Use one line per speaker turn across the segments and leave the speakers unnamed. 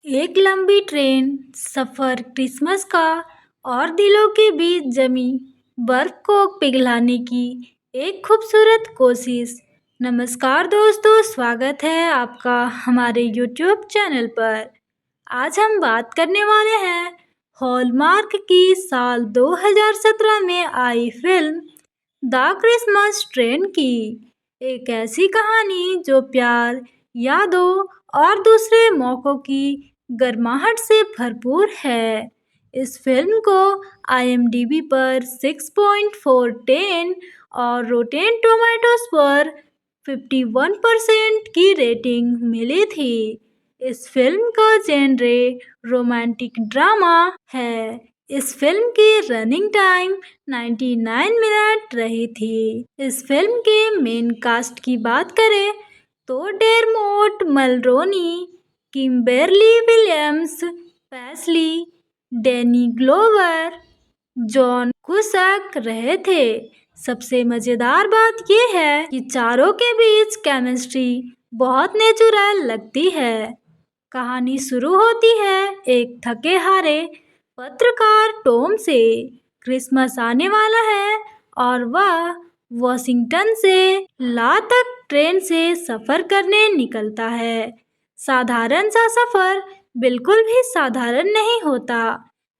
एक लंबी ट्रेन सफ़र क्रिसमस का और दिलों के बीच जमी बर्फ को पिघलाने की एक खूबसूरत कोशिश। नमस्कार दोस्तों, स्वागत है आपका हमारे यूट्यूब चैनल पर। आज हम बात करने वाले हैं हॉलमार्क की साल 2017 में आई फिल्म द क्रिसमस ट्रेन की। एक ऐसी कहानी जो प्यार, यादों और दूसरे मौक़ों की गर्माहट से भरपूर है। इस फिल्म को IMDb पर 6.4 और रोटेन टोमेटोज पर 51% की रेटिंग मिली थी। इस फिल्म का जेनरे रोमांटिक ड्रामा है। इस फिल्म की रनिंग टाइम 99 मिनट रही थी। इस फिल्म के मेन कास्ट की बात करें तो Dermot Mulroney, Kimberly Williams, Paisley, Danny Glover, John Cusack रहे थे। सबसे मज़ेदार बात यह है कि चारों के बीच केमिस्ट्री बहुत नेचुरल लगती है। कहानी शुरू होती है एक थके हारे पत्रकार टॉम से। क्रिसमस आने वाला है और वह वॉशिंगटन से ला तक ट्रेन से सफ़र करने निकलता है। साधारण सा सफ़र बिल्कुल भी साधारण नहीं होता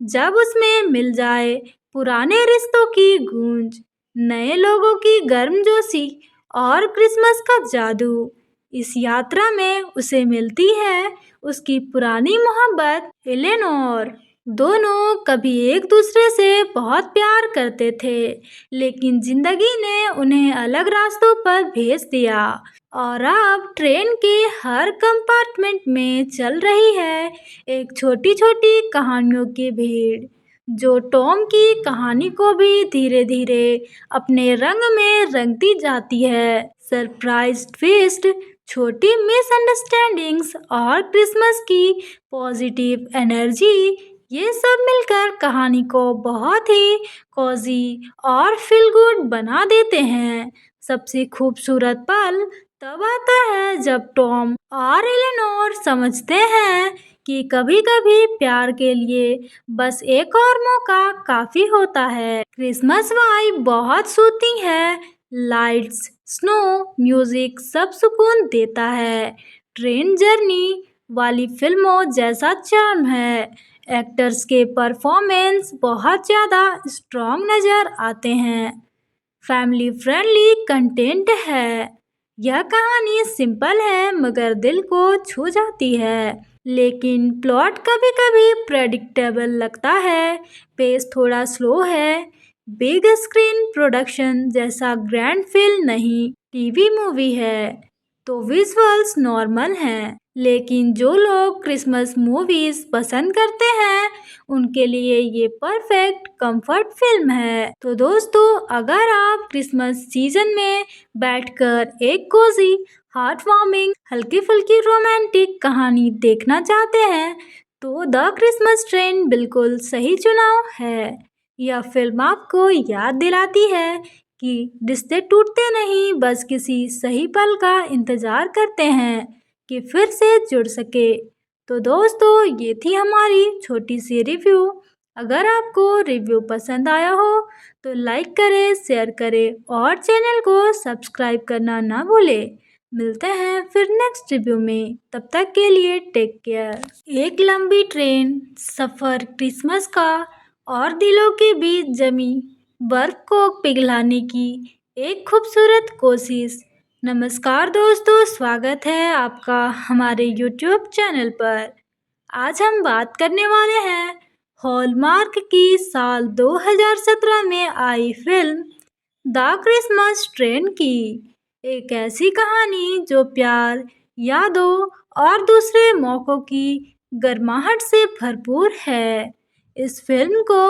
जब उसमें मिल जाए पुराने रिश्तों की गूंज, नए लोगों की गर्मजोशी और क्रिसमस का जादू। इस यात्रा में उसे मिलती है उसकी पुरानी मोहब्बत एलेनोर। दोनों कभी एक दूसरे से बहुत प्यार करते थे, लेकिन जिंदगी ने उन्हें अलग रास्तों पर भेज दिया और अब ट्रेन के हर कंपार्टमेंट में चल रही है एक छोटी छोटी कहानियों की भीड़, जो टॉम की कहानी को भी धीरे धीरे अपने रंग में रंगती जाती है। सरप्राइज ट्विस्ट, छोटी मिसअंडरस्टैंडिंग्स और क्रिसमस की पॉजिटिव एनर्जी, ये सब मिलकर कहानी को बहुत ही कोजी और फील गुड बना देते हैं। सबसे खूबसूरत पल तब आता है जब टॉम और एलेनोर समझते हैं कि कभी-कभी प्यार के लिए बस एक और मौका काफ़ी होता है। क्रिसमस वाइब बहुत सूती है, लाइट्स, स्नो, म्यूजिक सब सुकून देता है। ट्रेन जर्नी वाली फिल्मों जैसा चार्म है। एक्टर्स के परफॉर्मेंस बहुत ज़्यादा स्ट्रॉन्ग नज़र आते हैं। फैमिली फ्रेंडली कंटेंट है। यह कहानी सिंपल है मगर दिल को छू जाती है, लेकिन प्लॉट कभी-कभी प्रेडिक्टेबल लगता है। पेस थोड़ा स्लो है। बिग स्क्रीन प्रोडक्शन जैसा ग्रैंड फिल्म नहीं, टीवी मूवी है, तो विजुअल्स नॉर्मल हैं। लेकिन जो लोग क्रिसमस मूवीज पसंद करते हैं उनके लिए ये परफेक्ट कंफर्ट फिल्म है। तो दोस्तों, अगर आप क्रिसमस सीजन में बैठकर एक कोजी, हार्ट वार्मिंग, हल्की फुल्की रोमांटिक कहानी देखना चाहते हैं तो द क्रिसमस ट्रेन बिल्कुल सही चुनाव है। यह फिल्म आपको याद दिलाती है कि रिश्ते टूटते नहीं, बस किसी सही पल का इंतजार करते हैं कि फिर से जुड़ सके। तो दोस्तों, ये थी हमारी छोटी सी रिव्यू। अगर आपको रिव्यू पसंद आया हो तो लाइक करें, शेयर करें और चैनल को सब्सक्राइब करना ना भूलें। मिलते हैं फिर नेक्स्ट रिव्यू में, तब तक के लिए टेक केयर। एक लंबी ट्रेन सफ़र क्रिसमस का और दिलों के बीच जमी बर्फ को पिघलाने की एक खूबसूरत कोशिश। नमस्कार दोस्तों, स्वागत है आपका हमारे यूट्यूब चैनल पर। आज हम बात करने वाले हैं हॉलमार्क की साल 2017 में आई फिल्म द क्रिसमस ट्रेन की। एक ऐसी कहानी जो प्यार, यादों और दूसरे मौक़ों की गर्माहट से भरपूर है। इस फिल्म को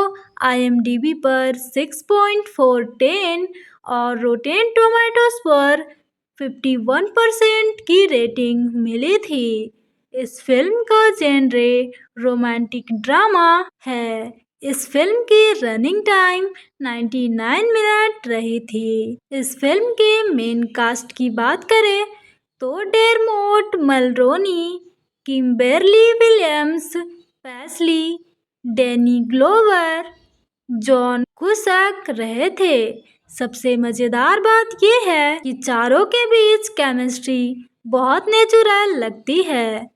IMDb पर 6.4 और रोटेन टोमेटोज पर 51% की रेटिंग मिली थी। इस फिल्म का जेनरे रोमांटिक ड्रामा है। इस फिल्म की रनिंग टाइम 99 मिनट रही थी। इस फिल्म के मेन कास्ट की बात करें तो Dermot Mulroney, Kimberly Williams, Paisley, Danny Glover, John Cusack रहे थे। सबसे मजेदार बात यह है कि चारों के बीच केमिस्ट्री बहुत नेचुरल लगती है।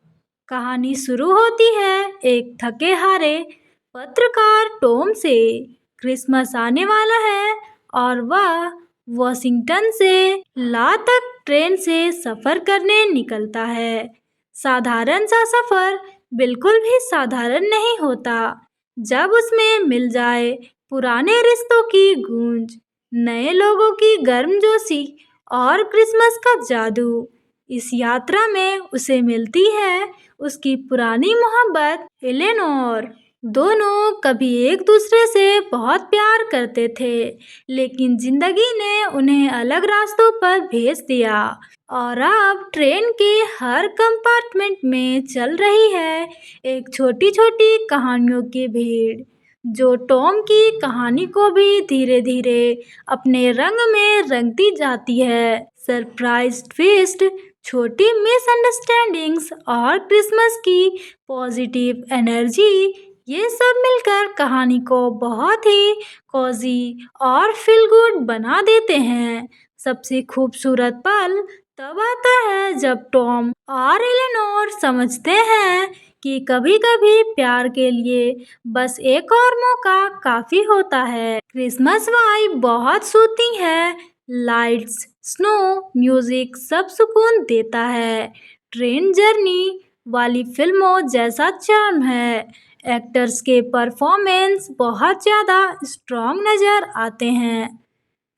कहानी शुरू होती है एक थके हारे पत्रकार टॉम से। क्रिसमस आने वाला है और वह वॉशिंगटन से ला तक ट्रेन से सफर करने निकलता है। साधारण सा सफर बिल्कुल भी साधारण नहीं होता जब उसमें मिल जाए पुराने रिश्तों की गूंज, नए लोगों की गर्मजोशी और क्रिसमस का जादू। इस यात्रा में उसे मिलती है उसकी पुरानी मोहब्बत एलेनोर। दोनों कभी एक दूसरे से बहुत प्यार करते थे, लेकिन जिंदगी ने उन्हें अलग रास्तों पर भेज दिया और अब ट्रेन के हर कंपार्टमेंट में चल रही है एक छोटी छोटी कहानियों की भीड़, जो टॉम की कहानी को भी धीरे धीरे अपने रंग में रंगती जाती है। सरप्राइज ट्विस्ट, छोटी मिसअंडरस्टैंडिंग्स और क्रिसमस की पॉजिटिव एनर्जी, ये सब मिलकर कहानी को बहुत ही कोजी और फील गुड बना देते हैं। सबसे खूबसूरत पल तब आता है जब टॉम और एलेनोर समझते हैं कि कभी कभी प्यार के लिए बस एक और मौका काफी होता है। क्रिसमस वाइब बहुत सूती है, लाइट्स, स्नो, म्यूजिक सब सुकून देता है। ट्रेन जर्नी वाली फिल्मों जैसा चार्म है। एक्टर्स के परफॉर्मेंस बहुत ज़्यादा स्ट्रॉन्ग नज़र आते हैं।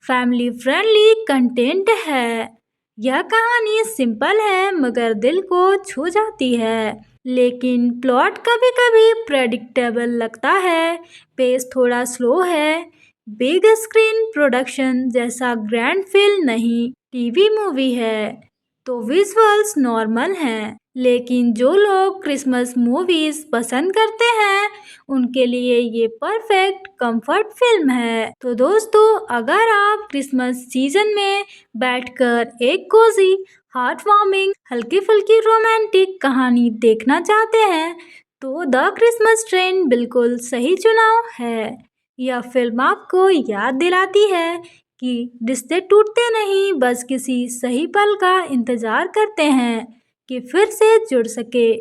फैमिली फ्रेंडली कंटेंट है। यह कहानी सिंपल है मगर दिल को छू जाती है, लेकिन प्लॉट कभी कभी प्रेडिक्टेबल लगता है। पेस थोड़ा स्लो है। बिग स्क्रीन प्रोडक्शन जैसा ग्रैंड फिल्म नहीं, टीवी मूवी है, तो विजुअल्स नॉर्मल हैं। लेकिन जो लोग क्रिसमस मूवीज पसंद करते हैं उनके लिए ये परफेक्ट कंफर्ट फिल्म है। तो दोस्तों, अगर आप क्रिसमस सीजन में बैठकर एक कोजी, हार्ट वार्मिंग, हल्की फुल्की रोमांटिक कहानी देखना चाहते हैं तो द क्रिसमस ट्रेन बिल्कुल सही चुनाव है। यह फिल्म आपको याद दिलाती है कि रिश्ते टूटते नहीं, बस किसी सही पल का इंतजार करते हैं कि फिर से जुड़ सके।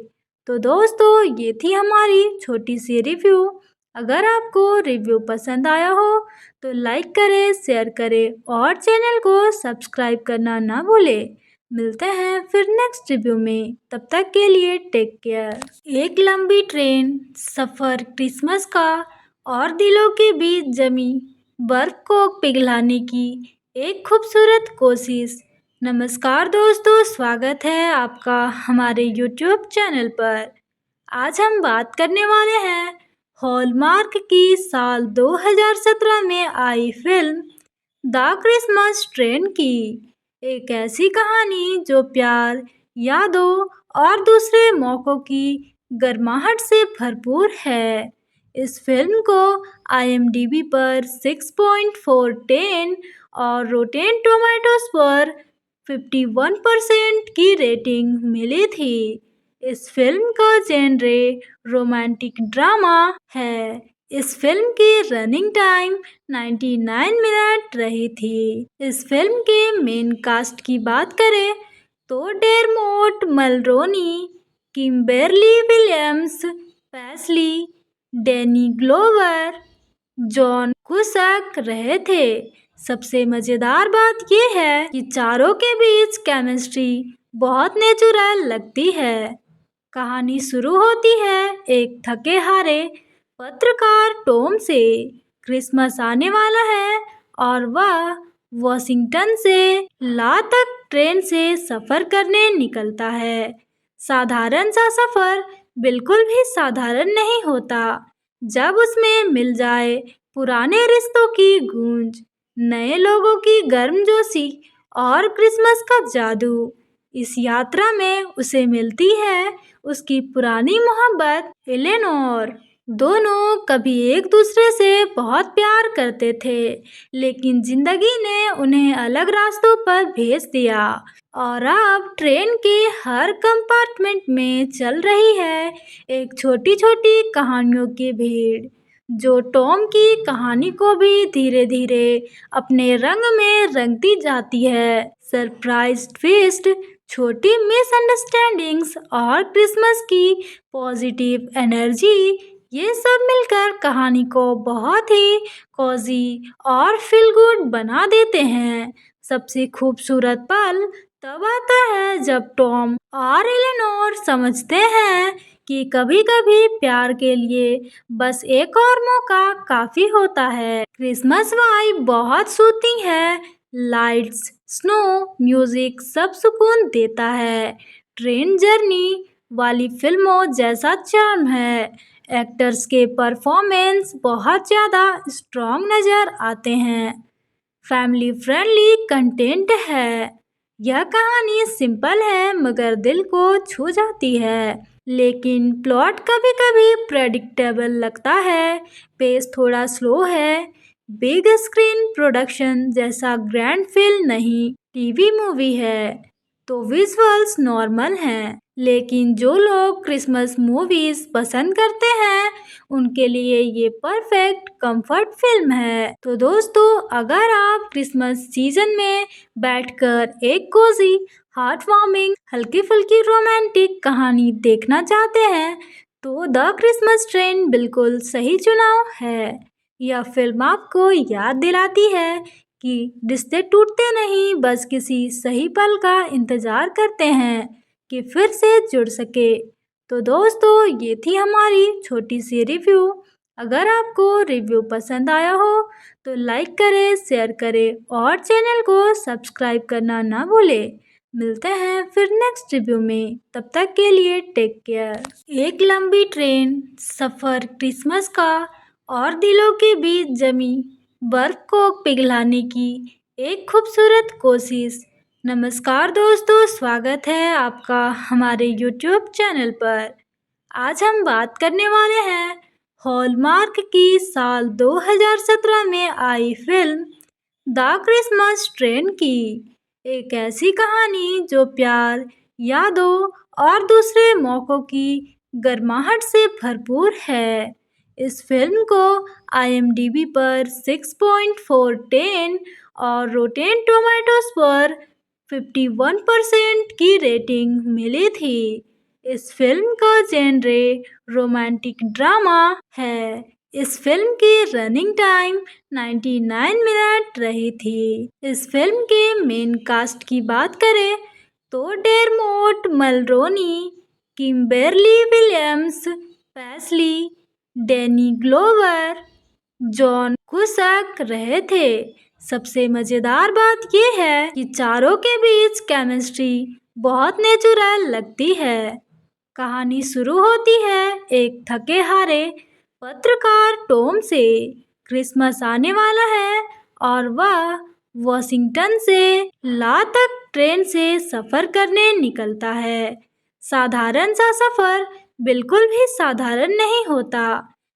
तो दोस्तों, ये थी हमारी छोटी सी रिव्यू। अगर आपको रिव्यू पसंद आया हो तो लाइक करें, शेयर करें और चैनल को सब्सक्राइब करना ना भूलें। मिलते हैं फिर नेक्स्ट रिव्यू में, तब तक के लिए टेक केयर। एक लंबी ट्रेन सफ़र क्रिसमस का और दिलों के बीच जमी बर्फ को पिघलाने की एक खूबसूरत कोशिश। नमस्कार दोस्तों, स्वागत है आपका हमारे यूट्यूब चैनल पर। आज हम बात करने वाले हैं हॉलमार्क की साल 2017 में आई फिल्म द क्रिसमस ट्रेन की। एक ऐसी कहानी जो प्यार, यादों और दूसरे मौक़ों की गर्माहट से भरपूर है। इस फिल्म को IMDb पर 6.4 और रोटेन टोमेटोज पर 51% की रेटिंग मिली थी। इस फिल्म का जेनरे रोमांटिक ड्रामा है। इस फिल्म की रनिंग टाइम 99 मिनट रही थी। इस फिल्म के मेन कास्ट की बात करें तो Dermot Mulroney, Kimberly Williams, Paisley, Danny Glover, John Cusack रहे थे। सबसे मज़ेदार बात यह है कि चारों के बीच केमिस्ट्री बहुत नेचुरल लगती है। कहानी शुरू होती है एक थके हारे पत्रकार टॉम से। क्रिसमस आने वाला है और वह वॉशिंगटन से ला तक ट्रेन से सफ़र करने निकलता है। साधारण सा सफ़र बिल्कुल भी साधारण नहीं होता जब उसमें मिल जाए पुराने रिश्तों की गूंज, नए लोगों की गर्मजोशी और क्रिसमस का जादू। इस यात्रा में उसे मिलती है उसकी पुरानी मोहब्बत एलेनोर। दोनों कभी एक दूसरे से बहुत प्यार करते थे, लेकिन जिंदगी ने उन्हें अलग रास्तों पर भेज दिया और अब ट्रेन के हर कंपार्टमेंट में चल रही है एक छोटी छोटी कहानियों की भीड़, जो टॉम की कहानी को भी धीरे धीरे अपने रंग में रंगती जाती है। सरप्राइज ट्विस्ट, छोटी मिसअंडरस्टैंडिंग्स और क्रिसमस की पॉजिटिव एनर्जी, ये सब मिलकर कहानी को बहुत ही कॉजी और फील गुड बना देते हैं। सबसे खूबसूरत पल तब आता है जब टॉम और एलेनोर समझते हैं कि कभी कभी प्यार के लिए बस एक और मौका काफी होता है। क्रिसमस वाइब बहुत सूती है, लाइट्स, स्नो, म्यूजिक सब सुकून देता है। ट्रेन जर्नी वाली फिल्मों जैसा चार्म है। एक्टर्स के परफॉर्मेंस बहुत ज़्यादा स्ट्रॉन्ग नज़र आते हैं। फैमिली फ्रेंडली कंटेंट है। यह कहानी सिंपल है मगर दिल को छू जाती है, लेकिन प्लॉट कभी कभी प्रेडिक्टेबल लगता है। पेस थोड़ा स्लो है। बिग स्क्रीन प्रोडक्शन जैसा ग्रैंड फील नहीं, टीवी मूवी है तो विजुअल्स नॉर्मल हैं, लेकिन जो लोग क्रिसमस मूवीज पसंद करते हैं उनके लिए ये परफेक्ट कंफर्ट फिल्म है। तो दोस्तों, अगर आप क्रिसमस सीजन में बैठकर एक कोजी, हार्ट वार्मिंग, हल्की फुल्की रोमांटिक कहानी देखना चाहते हैं तो द क्रिसमस ट्रेन बिल्कुल सही चुनाव है। यह फिल्म आपको याद दिलाती है कि रिश्ते टूटते नहीं, बस किसी सही पल का इंतजार करते हैं कि फिर से जुड़ सके। तो दोस्तों, ये थी हमारी छोटी सी रिव्यू। अगर आपको रिव्यू पसंद आया हो तो लाइक करें, शेयर करें और चैनल को सब्सक्राइब करना ना भूलें। मिलते हैं फिर नेक्स्ट रिव्यू में, तब तक के लिए टेक केयर। एक लंबी ट्रेन सफ़र क्रिसमस का और दिलों के बीच जमी बर्फ को पिघलाने की एक खूबसूरत कोशिश। नमस्कार दोस्तों, स्वागत है आपका हमारे यूट्यूब चैनल पर। आज हम बात करने वाले हैं हॉलमार्क की साल 2017 में आई फिल्म द क्रिसमस ट्रेन की। एक ऐसी कहानी जो प्यार, यादों और दूसरे मौक़ों की गर्माहट से भरपूर है। इस फिल्म को IMDb पर 6.4 और रोटेन टोमेटोज पर 51% की रेटिंग मिली थी। इस फिल्म का जेनरे रोमांटिक ड्रामा है। इस फिल्म की रनिंग टाइम 99 मिनट रही थी। इस फिल्म के मेन कास्ट की बात करें तो Dermot Mulroney, Kimberly Williams, Paisley, Danny Glover, John Cusack रहे थे। सबसे मज़ेदार बात यह है कि चारों के बीच केमिस्ट्री बहुत नेचुरल लगती है। कहानी शुरू होती है एक थके हारे पत्रकार टॉम से। क्रिसमस आने वाला है और वह वॉशिंगटन से ला तक ट्रेन से सफ़र करने निकलता है। साधारण सा सफ़र बिल्कुल भी साधारण नहीं होता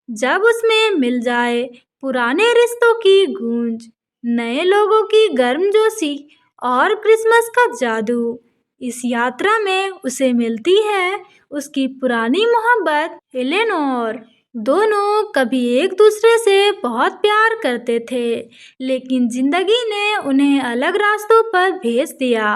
जब उसमें मिल जाए पुराने रिश्तों की गूंज, नए लोगों की गर्मजोशी और क्रिसमस का जादू। इस यात्रा में उसे मिलती है उसकी पुरानी मोहब्बत एलेनोर। दोनों कभी एक दूसरे से बहुत प्यार करते थे, लेकिन जिंदगी ने उन्हें अलग रास्तों पर भेज दिया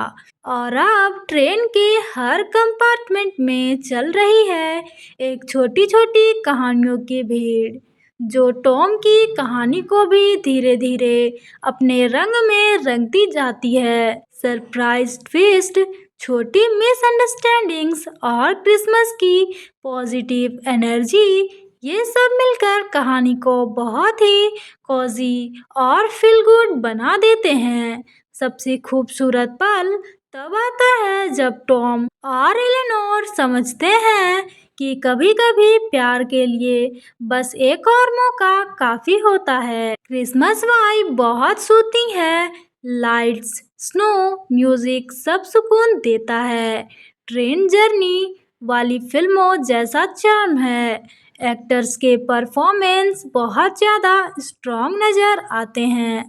और अब ट्रेन के हर कंपार्टमेंट में चल रही है एक छोटी छोटी कहानियों की भीड़, जो टॉम की कहानी को भी धीरे धीरे अपने रंग में रंगती जाती है। सरप्राइज ट्विस्ट, छोटी मिसअंडरस्टैंडिंग्स और क्रिसमस की पॉजिटिव एनर्जी, ये सब मिलकर कहानी को बहुत ही कॉजी और फील गुड बना देते हैं। सबसे खूबसूरत पल तब आता है जब टॉम और एलेनोर समझते हैं कि कभी कभी प्यार के लिए बस एक और मौका काफ़ी होता है। क्रिसमस वाइब बहुत सूती है, लाइट्स, स्नो, म्यूजिक सब सुकून देता है। ट्रेन जर्नी वाली फिल्मों जैसा चार्म है। एक्टर्स के परफॉर्मेंस बहुत ज़्यादा स्ट्रॉन्ग नज़र आते हैं।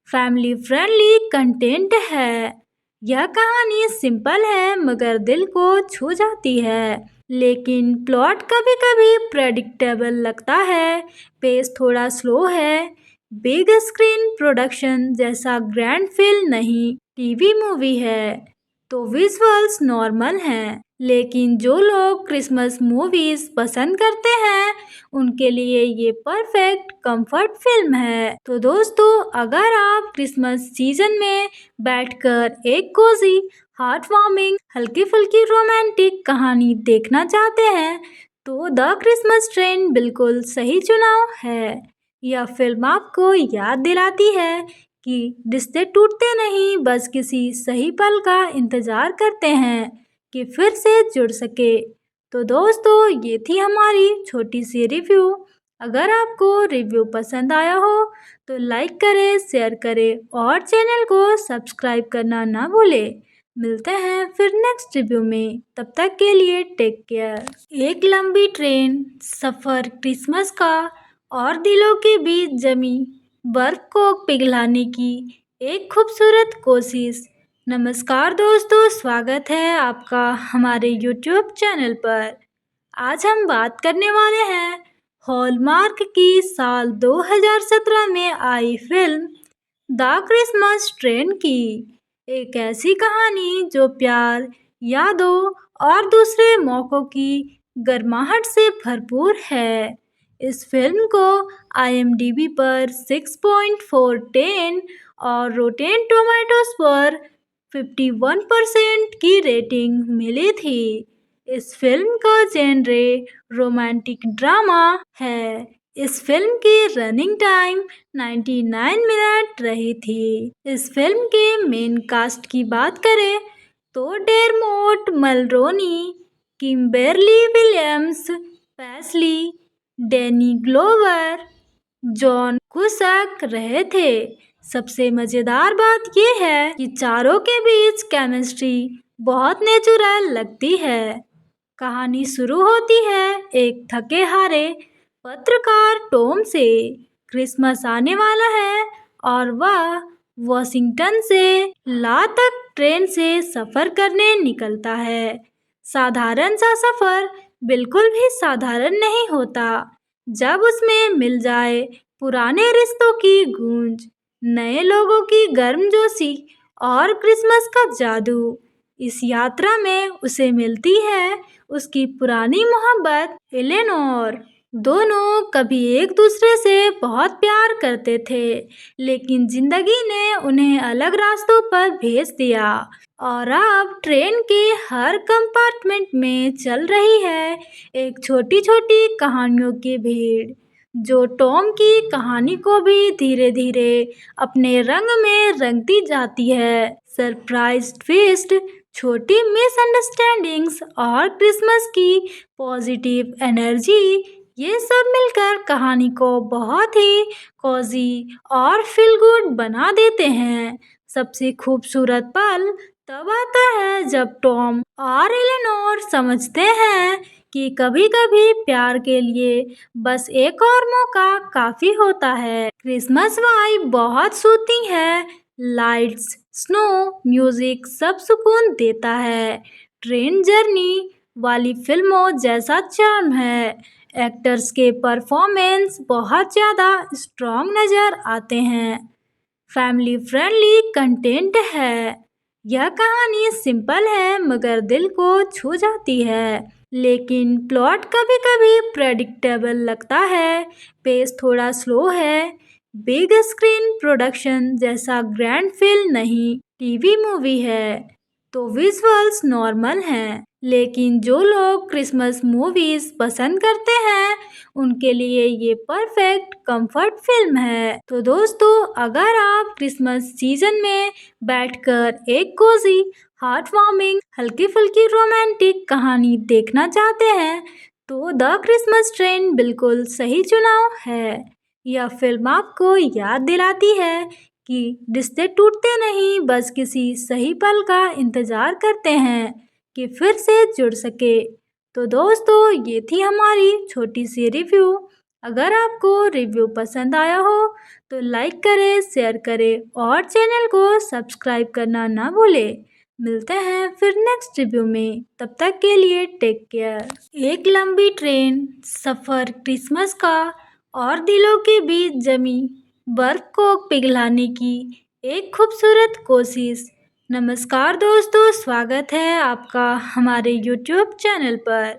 फैमिली फ्रेंडली कंटेंट है। यह कहानी सिंपल है मगर दिल को छू जाती है, लेकिन प्लॉट कभी कभी प्रेडिक्टेबल लगता है, पेस थोड़ा स्लो है। बिग स्क्रीन प्रोडक्शन जैसा ग्रैंड फिल्म नहीं, टीवी मूवी है, तो विजुअल्स नॉर्मल हैं। लेकिन जो लोग क्रिसमस मूवीज पसंद करते हैं उनके लिए ये परफेक्ट कंफर्ट फिल्म है। तो दोस्तों, अगर आप क्रिसमस सीजन में बैठकर एक कोजी हार्ट वार्मिंग हल्की फुल्की रोमांटिक कहानी देखना चाहते हैं तो द क्रिसमस ट्रेन बिल्कुल सही चुनाव है। यह फिल्म आपको याद दिलाती है कि रिश्ते टूटते नहीं, बस किसी सही पल का इंतजार करते हैं कि फिर से जुड़ सके। तो दोस्तों, ये थी हमारी छोटी सी रिव्यू। अगर आपको रिव्यू पसंद आया हो तो लाइक करें, शेयर करें और चैनल को सब्सक्राइब करना ना भूलें। मिलते हैं फिर नेक्स्ट रिव्यू में, तब तक के लिए टेक केयर। एक लंबी ट्रेन सफ़र क्रिसमस का और दिलों के बीच जमी बर्फ को पिघलाने की एक खूबसूरत कोशिश। नमस्कार दोस्तों, स्वागत है आपका हमारे यूट्यूब चैनल पर। आज हम बात करने वाले हैं हॉलमार्क की साल 2017 में आई फिल्म द क्रिसमस ट्रेन की। एक ऐसी कहानी जो प्यार, यादों और दूसरे मौक़ों की गर्माहट से भरपूर है। इस फिल्म को IMDb पर 6.4 और रोटेन टोमेटोज पर 51% की रेटिंग मिली थी। इस फिल्म का जेनरे रोमांटिक ड्रामा है। इस फिल्म की रनिंग टाइम 99 मिनट रही थी। इस फिल्म के मेन कास्ट की बात करें तो Dermot Mulroney, Kimberly Williams, Paisley, Danny Glover, John Cusack रहे थे। सबसे मज़ेदार बात यह है कि चारों के बीच केमिस्ट्री बहुत नेचुरल लगती है। कहानी शुरू होती है एक थके हारे पत्रकार टॉम से। क्रिसमस आने वाला है और वह वॉशिंगटन से ला तक ट्रेन से सफ़र करने निकलता है। साधारण सा सफ़र बिल्कुल भी साधारण नहीं होता जब उसमें मिल जाए पुराने रिश्तों की गूंज, नए लोगों की गर्मजोशी और क्रिसमस का जादू। इस यात्रा में उसे मिलती है उसकी पुरानी मोहब्बत एलेनोर। दोनों कभी एक दूसरे से बहुत प्यार करते थे, लेकिन जिंदगी ने उन्हें अलग रास्तों पर भेज दिया और अब ट्रेन के हर कंपार्टमेंट में चल रही है एक छोटी छोटी कहानियों की भीड़, जो टॉम की कहानी को भी धीरे धीरे अपने रंग में रंगती जाती है। सरप्राइज ट्विस्ट, छोटी मिसअंडरस्टैंडिंग्स और क्रिसमस की पॉजिटिव एनर्जी, ये सब मिलकर कहानी को बहुत ही कोजी और फील गुड बना देते हैं। सबसे खूबसूरत पल तब आता है जब टॉम और एलेनोर समझते हैं कि कभी कभी प्यार के लिए बस एक और मौका काफ़ी होता है। क्रिसमस वाइब बहुत सूती है, लाइट्स, स्नो, म्यूजिक सब सुकून देता है। ट्रेन जर्नी वाली फिल्मों जैसा चार्म है। एक्टर्स के परफॉर्मेंस बहुत ज़्यादा स्ट्रॉन्ग नज़र आते हैं। फैमिली फ्रेंडली कंटेंट है। यह कहानी सिंपल है मगर दिल को छू जाती है, लेकिन प्लॉट कभी कभी प्रेडिक्टेबल लगता है, पेस थोड़ा स्लो है। बिग स्क्रीन प्रोडक्शन जैसा ग्रैंड फिल्म नहीं, टीवी मूवी है, तो विजुअल्स नॉर्मल हैं। लेकिन जो लोग क्रिसमस मूवीज पसंद करते हैं उनके लिए ये परफेक्ट कंफर्ट फिल्म है। तो दोस्तों, अगर आप क्रिसमस सीजन में बैठकर एक कोजी हार्ट वार्मिंग हल्की फुल्की रोमांटिक कहानी देखना चाहते हैं तो द क्रिसमस ट्रेन बिल्कुल सही चुनाव है। यह फिल्म आपको याद दिलाती है कि रिश्ते टूटते नहीं, बस किसी सही पल का इंतजार करते हैं कि फिर से जुड़ सके। तो दोस्तों, ये थी हमारी छोटी सी रिव्यू। अगर आपको रिव्यू पसंद आया हो तो लाइक करें, शेयर करें और चैनल को सब्सक्राइब करना ना भूलें। मिलते हैं फिर नेक्स्ट रिव्यू में, तब तक के लिए टेक केयर। एक लंबी ट्रेन सफ़र क्रिसमस का और दिलों के बीच जमी बर्फ को पिघलाने की एक खूबसूरत कोशिश। नमस्कार दोस्तों, स्वागत है आपका हमारे यूट्यूब चैनल पर।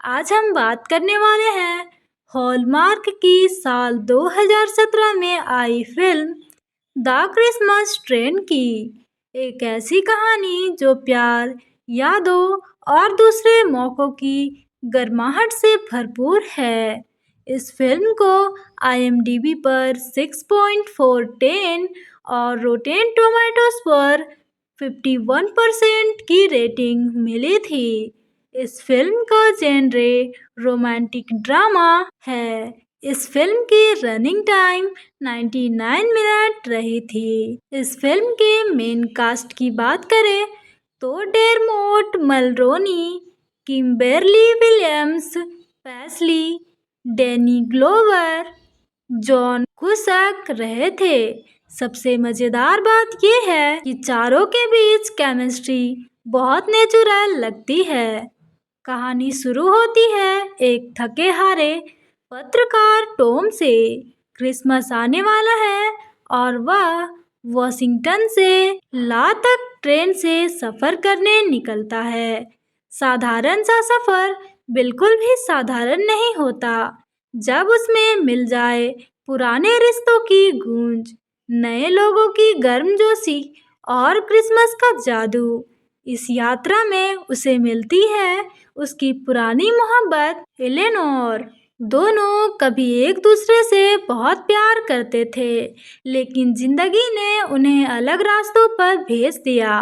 आज हम बात करने वाले हैं हॉलमार्क की साल 2017 में आई फिल्म द क्रिसमस ट्रेन की। एक ऐसी कहानी जो प्यार, यादों और दूसरे मौक़ों की गर्माहट से भरपूर है। इस फिल्म को IMDb पर 6.4 और रोटेन टोमेटोज पर 51% की रेटिंग मिली थी। इस फिल्म का जेनरे रोमांटिक ड्रामा है। इस फिल्म की रनिंग टाइम 99 मिनट रही थी। इस फिल्म के मेन कास्ट की बात करें तो Dermot Mulroney, Kimberly Williams, Paisley, Danny Glover, John Cusack रहे थे। सबसे मज़ेदार बात यह है कि चारों के बीच केमिस्ट्री बहुत नेचुरल लगती है। कहानी शुरू होती है एक थके हारे पत्रकार टॉम से। क्रिसमस आने वाला है और वह वॉशिंगटन से ला तक ट्रेन से सफ़र करने निकलता है। साधारण सा सफ़र बिल्कुल भी साधारण नहीं होता जब उसमें मिल जाए पुराने रिश्तों की गूंज, नए लोगों की गर्मजोशी और क्रिसमस का जादू। इस यात्रा में उसे मिलती है उसकी पुरानी मोहब्बत एलेनोर। दोनों कभी एक दूसरे से बहुत प्यार करते थे, लेकिन जिंदगी ने उन्हें अलग रास्तों पर भेज दिया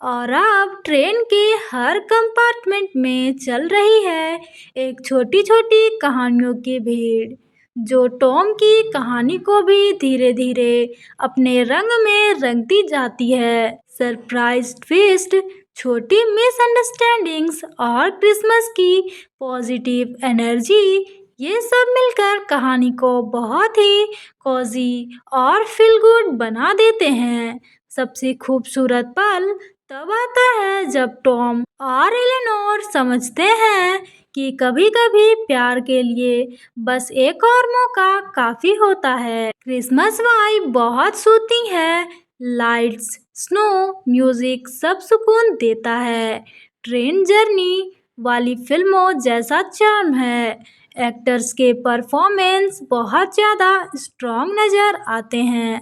और अब ट्रेन के हर कंपार्टमेंट में चल रही है एक छोटी छोटी कहानियों की भीड़, जो टॉम की कहानी को भी धीरे धीरे अपने रंग में रंगती जाती है। सरप्राइज ट्विस्ट, छोटी मिसअंडरस्टैंडिंग्स और क्रिसमस की पॉजिटिव एनर्जी, ये सब मिलकर कहानी को बहुत ही कोजी और फील गुड बना देते हैं। सबसे खूबसूरत पल तब आता है जब टॉम और एलेनोर समझते हैं कि कभी कभी प्यार के लिए बस एक और मौका काफ़ी होता है। क्रिसमस वाइब बहुत सूती है, लाइट्स, स्नो, म्यूजिक सब सुकून देता है। ट्रेन जर्नी वाली फिल्मों जैसा चार्म है। एक्टर्स के परफॉर्मेंस बहुत ज़्यादा स्ट्रॉन्ग नज़र आते हैं।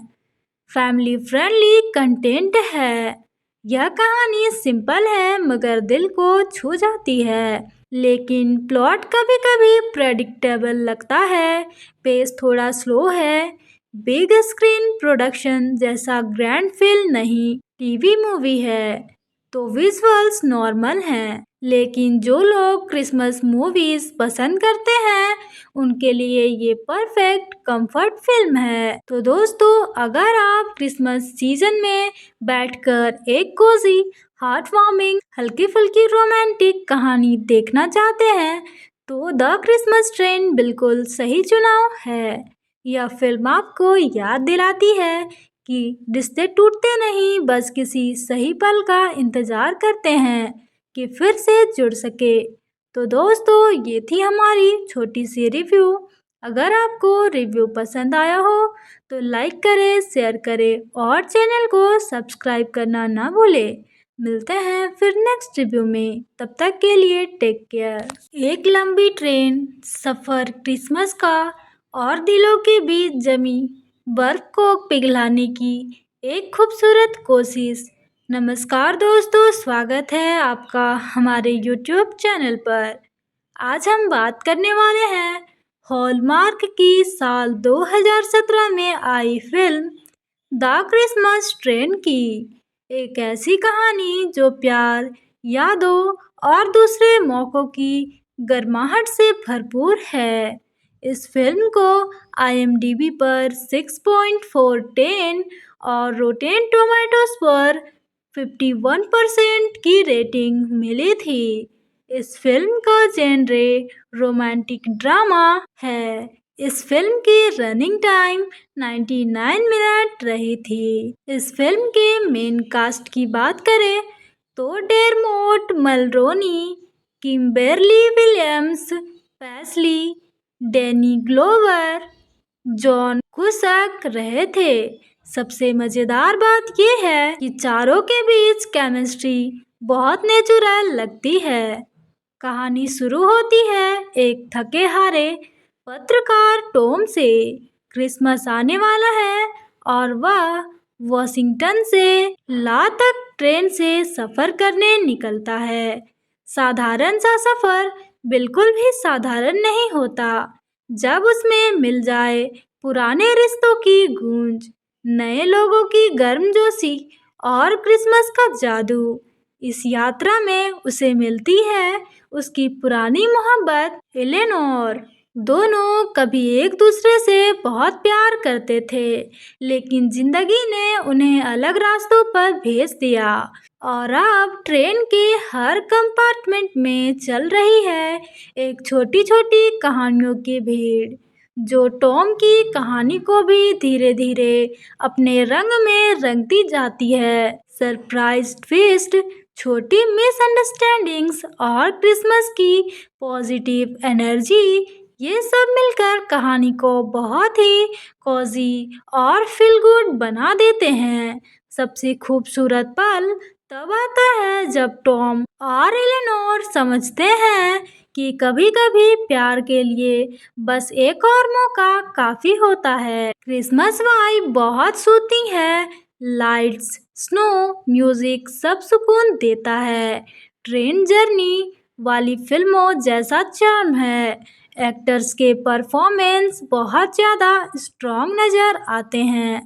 फैमिली फ्रेंडली कंटेंट है। यह कहानी सिंपल है मगर दिल को छू जाती है, लेकिन प्लॉट कभी कभी प्रेडिक्टेबल लगता है। पेस थोड़ा स्लो है। बिग स्क्रीन प्रोडक्शन जैसा ग्रैंड फिल्म नहीं, टीवी मूवी है, तो विजुअल्स नॉर्मल हैं। लेकिन जो लोग क्रिसमस मूवीज पसंद करते हैं उनके लिए ये परफेक्ट कंफर्ट फिल्म है। तो दोस्तों, अगर आप क्रिसमस सीजन में बैठकर एक कोजी, हार्ट वार्मिंग, हल्की फुल्की रोमांटिक कहानी देखना चाहते हैं तो द क्रिसमस ट्रेन बिल्कुल सही चुनाव है। यह फिल्म आपको याद दिलाती है कि रिश्ते टूटते नहीं, बस किसी सही पल का इंतज़ार करते हैं कि फिर से जुड़ सके। तो दोस्तों, ये थी हमारी छोटी सी रिव्यू। अगर आपको रिव्यू पसंद आया हो तो लाइक करें, शेयर करें और चैनल को सब्सक्राइब करना ना भूलें। मिलते हैं फिर नेक्स्ट रिव्यू में, तब तक के लिए टेक केयर। एक लंबी ट्रेन सफ़र क्रिसमस का और दिलों के बीच जमी बर्फ को पिघलाने की एक खूबसूरत कोशिश। नमस्कार दोस्तों, स्वागत है आपका हमारे यूट्यूब चैनल पर। आज हम बात करने वाले हैं हॉलमार्क की साल 2017 में आई फिल्म द क्रिसमस ट्रेन की। एक ऐसी कहानी जो प्यार, यादों और दूसरे मौक़ों की गर्माहट से भरपूर है। इस फिल्म को IMDb पर 6.4 और रोटेन टोमेटोज पर 51% की रेटिंग मिली थी। इस फिल्म का जेनरे रोमांटिक ड्रामा है। इस फिल्म की रनिंग टाइम 99 मिनट रही थी। इस फिल्म के मेन कास्ट की बात करें तो Dermot Mulroney, Kimberly Williams, Paisley, Danny Glover, John Cusack रहे थे। सबसे मजेदार बात यह है कि चारों के बीच केमिस्ट्री बहुत नेचुरल लगती है। कहानी शुरू होती है एक थके हारे पत्रकार टॉम से। क्रिसमस आने वाला है और वह वॉशिंगटन से ला तक ट्रेन से सफर करने निकलता है। साधारण सा सफर बिल्कुल भी साधारण नहीं होता जब उसमें मिल जाए पुराने रिश्तों की गूंज, नए लोगों की गर्मजोशी और क्रिसमस का जादू। इस यात्रा में उसे मिलती है उसकी पुरानी मोहब्बत एलेनोर। दोनों कभी एक दूसरे से बहुत प्यार करते थे, लेकिन जिंदगी ने उन्हें अलग रास्तों पर भेज दिया और अब ट्रेन के हर कंपार्टमेंट में चल रही है एक छोटी छोटी कहानियों की भीड़, जो टॉम की कहानी को भी धीरे धीरे अपने रंग में रंगती जाती है। सरप्राइज ट्विस्ट, छोटी मिसअंडरस्टैंडिंग्स और क्रिसमस की पॉजिटिव एनर्जी, ये सब मिलकर कहानी को बहुत ही कोजी और फील गुड बना देते हैं। सबसे खूबसूरत पल तब आता है जब टॉम और एलेनोर समझते हैं कि कभी कभी प्यार के लिए बस एक और मौका काफी होता है। क्रिसमस वाइब बहुत सूती है, लाइट्स, स्नो, म्यूजिक सब सुकून देता है। ट्रेन जर्नी वाली फिल्मों जैसा चार्म है। एक्टर्स के परफॉर्मेंस बहुत ज़्यादा स्ट्रॉन्ग नज़र आते हैं।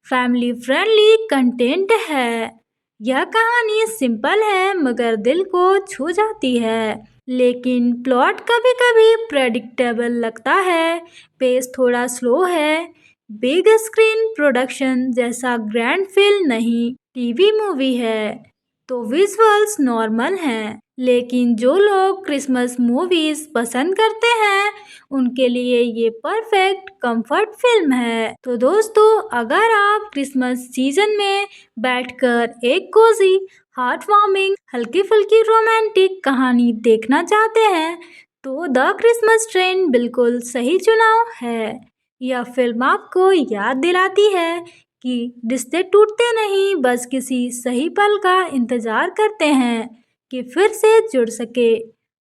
फैमिली फ्रेंडली कंटेंट है। यह कहानी सिंपल है मगर दिल को छू जाती है, लेकिन प्लॉट कभी कभी प्रेडिक्टेबल लगता है। पेस थोड़ा स्लो है। बिग स्क्रीन प्रोडक्शन जैसा ग्रैंड फील नहीं, टीवी मूवी है तो विजुअल्स नॉर्मल हैं, लेकिन जो लोग क्रिसमस मूवीज पसंद करते हैं उनके लिए ये परफेक्ट कंफर्ट फिल्म है। तो दोस्तों, अगर आप क्रिसमस सीजन में बैठकर एक कोजी, हार्ट वार्मिंग, हल्की फुल्की रोमांटिक कहानी देखना चाहते हैं तो द क्रिसमस ट्रेन बिल्कुल सही चुनाव है। यह फिल्म आपको याद दिलाती है कि रिश्ते टूटते नहीं, बस किसी सही पल का इंतजार करते हैं कि फिर से जुड़ सके।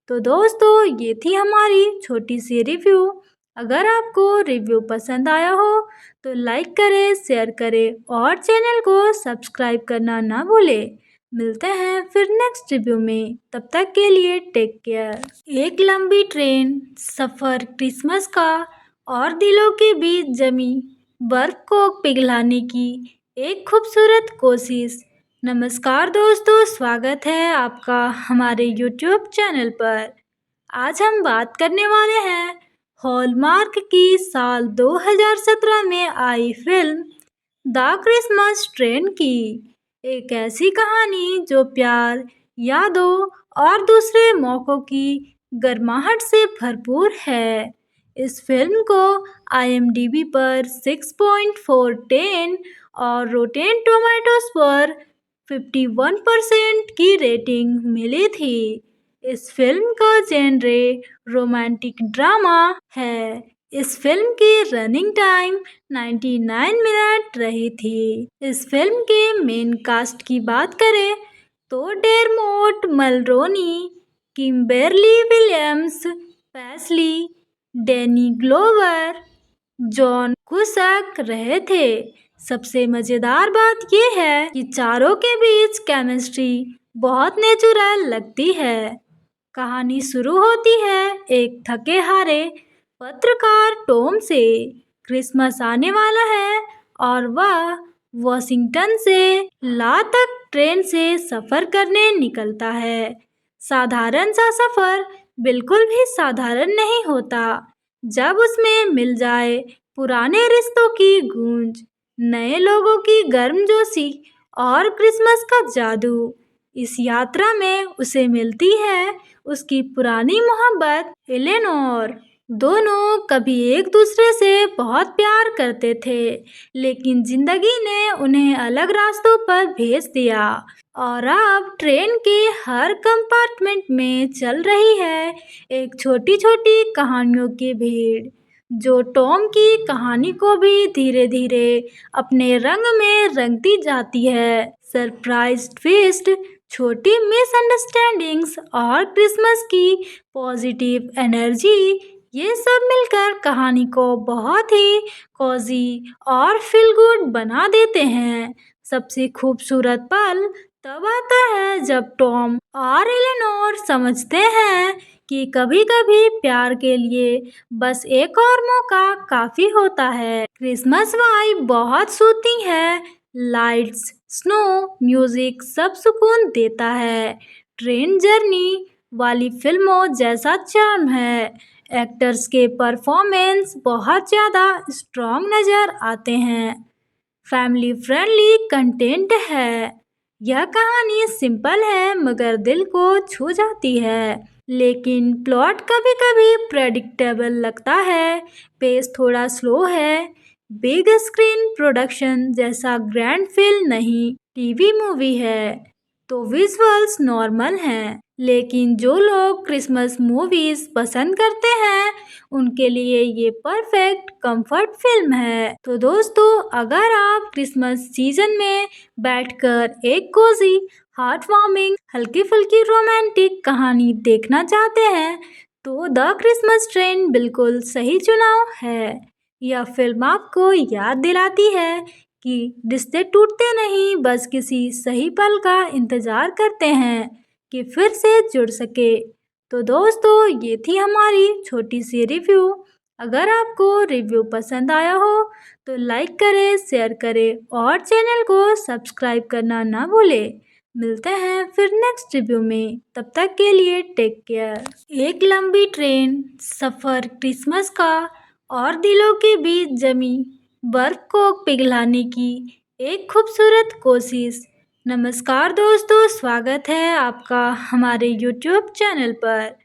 तो दोस्तों, ये थी हमारी छोटी सी रिव्यू। अगर आपको रिव्यू पसंद आया हो तो लाइक करें, शेयर करें और चैनल को सब्सक्राइब करना ना भूलें। मिलते हैं फिर नेक्स्ट रिव्यू में, तब तक के लिए टेक केयर। एक लंबी ट्रेन सफ़र क्रिसमस का और दिलों के बीच जमी बर्फ को पिघलाने की एक खूबसूरत कोशिश। नमस्कार दोस्तों, स्वागत है आपका हमारे YouTube चैनल पर। आज हम बात करने वाले हैं हॉलमार्क की साल 2017 में आई फिल्म द क्रिसमस ट्रेन की। एक ऐसी कहानी जो प्यार, यादों और दूसरे मौक़ों की गर्माहट से भरपूर है। इस फिल्म को IMDb पर 6.4 और रोटेन टोमेटोज पर 51% की रेटिंग मिली थी। इस फिल्म का जेनरे रोमांटिक ड्रामा है। इस फिल्म की रनिंग टाइम 99 मिनट रही थी। इस फिल्म के मेन कास्ट की बात करें तो Dermot Mulroney, Kimberly Williams, Paisley, Danny Glover, John Cusack रहे थे। सबसे मजेदार बात यह है कि चारों के बीच केमिस्ट्री बहुत नेचुरल लगती है। कहानी शुरू होती है एक थके हारे पत्रकार टॉम से। क्रिसमस आने वाला है और वह वॉशिंगटन से ला तक ट्रेन से सफर करने निकलता है। साधारण सा सफर बिल्कुल भी साधारण नहीं होता जब उसमें मिल जाए पुराने रिश्तों की गूंज, नए लोगों की गर्मजोशी और क्रिसमस का जादू। इस यात्रा में उसे मिलती है उसकी पुरानी मोहब्बत एलेनोर। दोनों कभी एक दूसरे से बहुत प्यार करते थे, लेकिन जिंदगी ने उन्हें अलग रास्तों पर भेज दिया और अब ट्रेन के हर कंपार्टमेंट में चल रही है एक छोटी छोटी कहानियों की भीड़, जो टॉम की कहानी को भी धीरे धीरे अपने रंग में रंगती जाती है। सरप्राइज ट्विस्ट, छोटी मिसअंडरस्टैंडिंग्स और क्रिसमस की पॉजिटिव एनर्जी, ये सब मिलकर कहानी को बहुत ही कोजी और फील गुड बना देते हैं। सबसे खूबसूरत पल तब आता है जब टॉम और एलेनोर समझते हैं कि कभी-कभी प्यार के लिए बस एक और मौका काफी होता है। क्रिसमस वाइब बहुत सूती है, लाइट्स, स्नो, म्यूजिक सब सुकून देता है। ट्रेन जर्नी वाली फिल्मों जैसा चार्म है। एक्टर्स के परफॉर्मेंस बहुत ज़्यादा स्ट्रॉन्ग नज़र आते हैं। फैमिली फ्रेंडली कंटेंट है। यह कहानी सिंपल है मगर दिल को छू जाती है, लेकिन प्लॉट कभी-कभी प्रेडिक्टेबल लगता है, पेस थोड़ा स्लो है। बिग स्क्रीन प्रोडक्शन जैसा ग्रैंड फिल्म नहीं, टीवी मूवी है, तो विजुअल्स नॉर्मल हैं। लेकिन जो लोग क्रिसमस मूवीज पसंद करते हैं, उनके लिए ये परफेक्ट कंफर्ट फिल्म है। तो दोस्तों, अगर आप क्रिसमस सीजन में बैठकर एक कोजी, हार्ट वार्मिंग, हल्की फुल्की रोमांटिक कहानी देखना चाहते हैं, तो द क्रिसमस ट्रेन बिल्कुल सही चुनाव है। यह फिल्म आपको याद दिलाती है कि रिश्ते टूटते नहीं, बस किसी सही पल का इंतजार करते हैं कि फिर से जुड़ सके। तो दोस्तों, ये थी हमारी छोटी सी रिव्यू। अगर आपको रिव्यू पसंद आया हो तो लाइक करें, शेयर करें और चैनल को सब्सक्राइब करना ना भूलें। मिलते हैं फिर नेक्स्ट रिव्यू में, तब तक के लिए टेक केयर। एक लंबी ट्रेन सफ़र क्रिसमस का और दिलों के बीच जमी बर्फ को पिघलाने की एक खूबसूरत कोशिश। नमस्कार दोस्तों, स्वागत है आपका हमारे YouTube चैनल पर।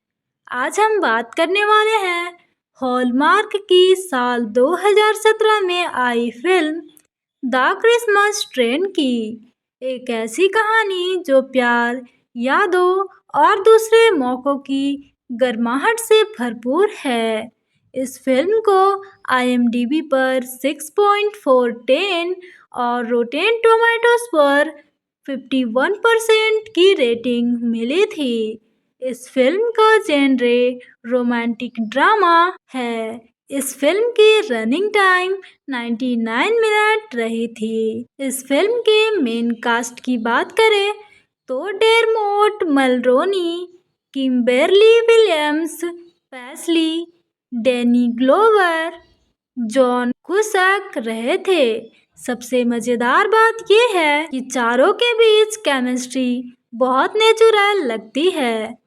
आज हम बात करने वाले हैं हॉलमार्क की साल 2017 में आई फिल्म द क्रिसमस ट्रेन की। एक ऐसी कहानी जो प्यार, यादों और दूसरे मौक़ों की गर्माहट से भरपूर है। इस फिल्म को IMDb पर 6.4 और रोटेन टोमेटोज पर 51% की रेटिंग मिली थी। इस फिल्म का जेनरे रोमांटिक ड्रामा है। इस फिल्म की रनिंग टाइम 99 मिनट रही थी। इस फिल्म के मेन कास्ट की बात करें तो Dermot Mulroney, Kimberly Williams, Paisley, Danny Glover, John Cusack रहे थे। सबसे मज़ेदार बात यह है कि चारों के बीच केमिस्ट्री बहुत नेचुरल लगती है।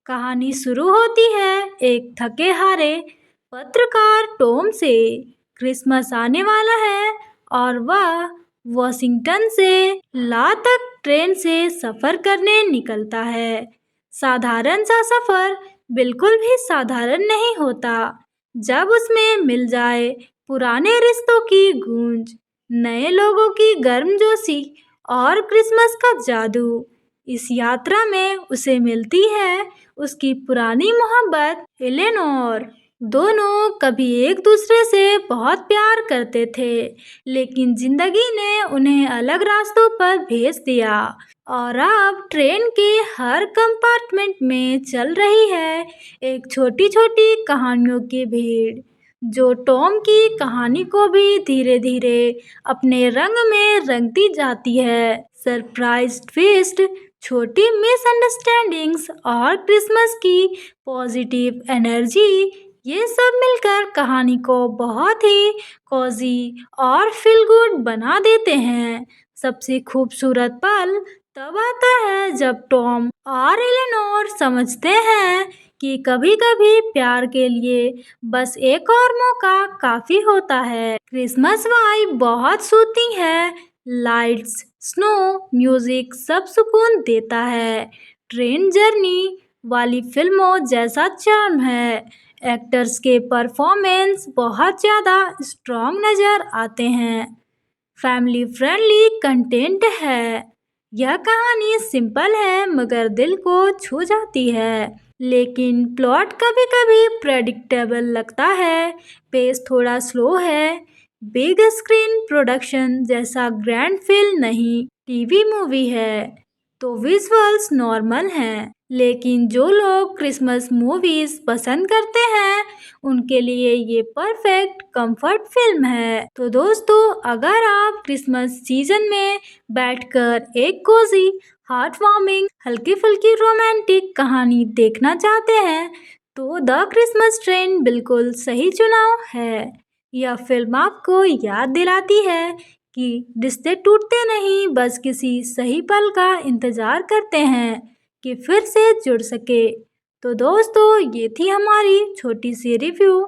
कहानी शुरू होती है एक थके हारे पत्रकार टॉम से। क्रिसमस आने वाला है और वह वॉशिंगटन से ला तक ट्रेन से सफ़र करने निकलता है। साधारण सा सफ़र बिल्कुल भी साधारण नहीं होता जब उसमें मिल जाए पुराने रिश्तों की गूंज, नए लोगों की गर्मजोशी और क्रिसमस का जादू। इस यात्रा में उसे मिलती है उसकी पुरानी मोहब्बत एलेनोर। दोनों कभी एक दूसरे से बहुत प्यार करते थे, लेकिन जिंदगी ने उन्हें अलग रास्तों पर भेज दिया और अब ट्रेन के हर कंपार्टमेंट में चल रही है एक छोटी छोटी कहानियों की भीड़, जो टॉम की कहानी को भी धीरे धीरे अपने रंग में रंगती जाती है। सरप्राइज ट्विस्ट, छोटी मिसअंडरस्टैंडिंग्स और क्रिसमस की पॉजिटिव एनर्जी, ये सब मिलकर कहानी को बहुत ही कोजी और फील गुड बना देते हैं। सबसे खूबसूरत पल तब आता है जब टॉम और एलेनोर समझते हैं कि कभी-कभी प्यार के लिए बस एक और मौका काफी होता है। क्रिसमस वाइब बहुत सूती है, लाइट्स, स्नो, म्यूजिक सब सुकून देता है। ट्रेन जर्नी वाली फिल्मों जैसा चार्म है। एक्टर्स के परफॉर्मेंस बहुत ज़्यादा स्ट्रॉन्ग नज़र आते हैं। फैमिली फ्रेंडली कंटेंट है। यह कहानी सिंपल है मगर दिल को छू जाती है। लेकिन प्लॉट कभी कभी प्रेडिक्टेबल लगता है, पेस थोड़ा स्लो है। बिग स्क्रीन प्रोडक्शन जैसा ग्रैंड फिल्म नहीं, टीवी मूवी है, तो विजुअल्स नॉर्मल हैं। लेकिन जो लोग क्रिसमस मूवीज पसंद करते हैं उनके लिए ये परफेक्ट कंफर्ट फिल्म है। तो दोस्तों, अगर आप क्रिसमस सीजन में बैठकर एक कोजी हार्ट वार्मिंग हल्की फुल्की रोमांटिक कहानी देखना चाहते हैं तो द क्रिसमस ट्रेन बिल्कुल सही चुनाव है। यह फिल्म आपको याद दिलाती है कि रिश्ते टूटते नहीं, बस किसी सही पल का इंतजार करते हैं कि फिर से जुड़ सके। तो दोस्तों, ये थी हमारी छोटी सी रिव्यू।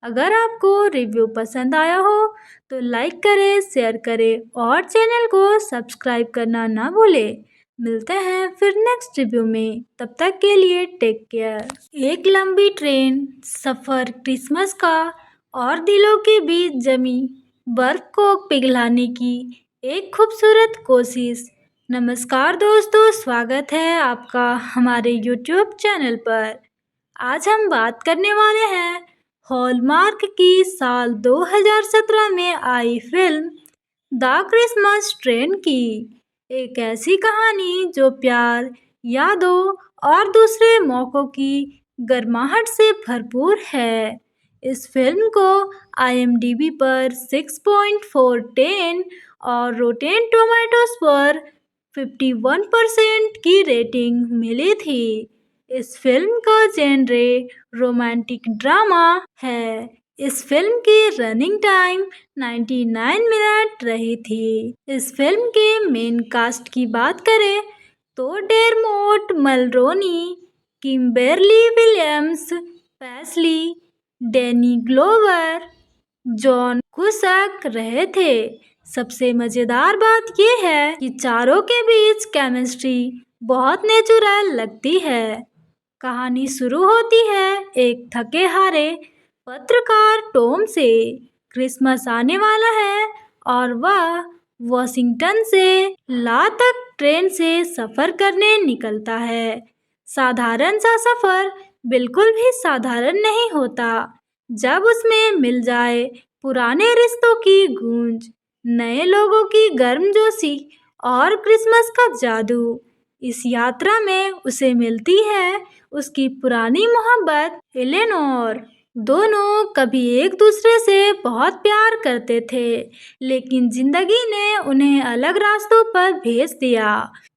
अगर आपको रिव्यू पसंद आया हो तो लाइक करें, शेयर करें और चैनल को सब्सक्राइब करना ना भूलें। मिलते हैं फिर नेक्स्ट रिव्यू में, तब तक के लिए टेक केयर। एक लंबी ट्रेन सफ़र क्रिसमस का और दिलों के बीच जमी बर्फ को पिघलाने की एक खूबसूरत कोशिश। नमस्कार दोस्तों, स्वागत है आपका हमारे यूट्यूब चैनल पर। आज हम बात करने वाले हैं हॉलमार्क की साल 2017 में आई फिल्म द क्रिसमस ट्रेन की। एक ऐसी कहानी जो प्यार, यादों और दूसरे मौक़ों की गर्माहट से भरपूर है। इस फिल्म को IMDb पर 6.4 और रोटेन टोमेटोज पर 51% की रेटिंग मिली थी। इस फिल्म का जेनरे रोमांटिक ड्रामा है। इस फिल्म की रनिंग टाइम 99 मिनट रही थी। इस फिल्म के मेन कास्ट की बात करें तो Dermot Mulroney, Kimberly Williams, Paisley, Danny Glover, John Cusack रहे थे। सबसे मज़ेदार बात यह है कि चारों के बीच केमिस्ट्री बहुत नेचुरल लगती है। कहानी शुरू होती है एक थके हारे पत्रकार टॉम से। क्रिसमस आने वाला है और वह वॉशिंगटन से ला तक ट्रेन से सफ़र करने निकलता है। साधारण सा सफ़र बिल्कुल भी साधारण नहीं होता जब उसमें मिल जाए पुराने रिश्तों की गूंज, नए लोगों की गर्मजोशी और क्रिसमस का जादू। इस यात्रा में उसे मिलती है उसकी पुरानी मोहब्बत एलेनोर। दोनों कभी एक दूसरे से बहुत प्यार करते थे, लेकिन जिंदगी ने उन्हें अलग रास्तों पर भेज दिया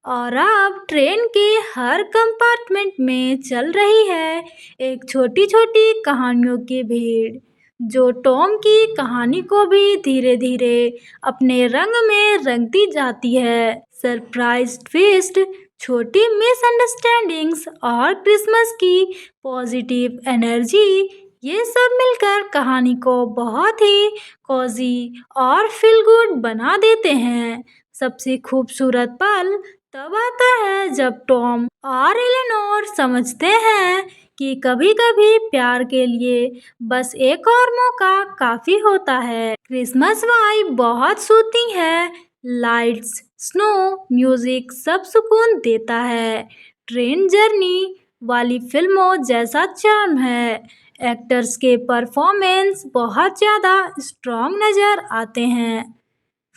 और अब ट्रेन के हर कंपार्टमेंट में चल रही है एक छोटी छोटी कहानियों की भीड़, जो टॉम की कहानी को भी धीरे धीरे अपने रंग में रंगती जाती है। सरप्राइज ट्विस्ट, छोटी मिसअंडरस्टैंडिंग्स और क्रिसमस की पॉजिटिव एनर्जी, ये सब मिलकर कहानी को बहुत ही कोजी और फील गुड बना देते हैं। सबसे खूबसूरत पल तब आता है जब टॉम और एलेनोर समझते हैं कि कभी कभी प्यार के लिए बस एक और मौका काफ़ी होता है। क्रिसमस वाइब बहुत सूती है, लाइट्स, स्नो, म्यूजिक सब सुकून देता है। ट्रेन जर्नी वाली फिल्मों जैसा चार्म है। एक्टर्स के परफॉर्मेंस बहुत ज़्यादा स्ट्रॉन्ग नज़र आते हैं।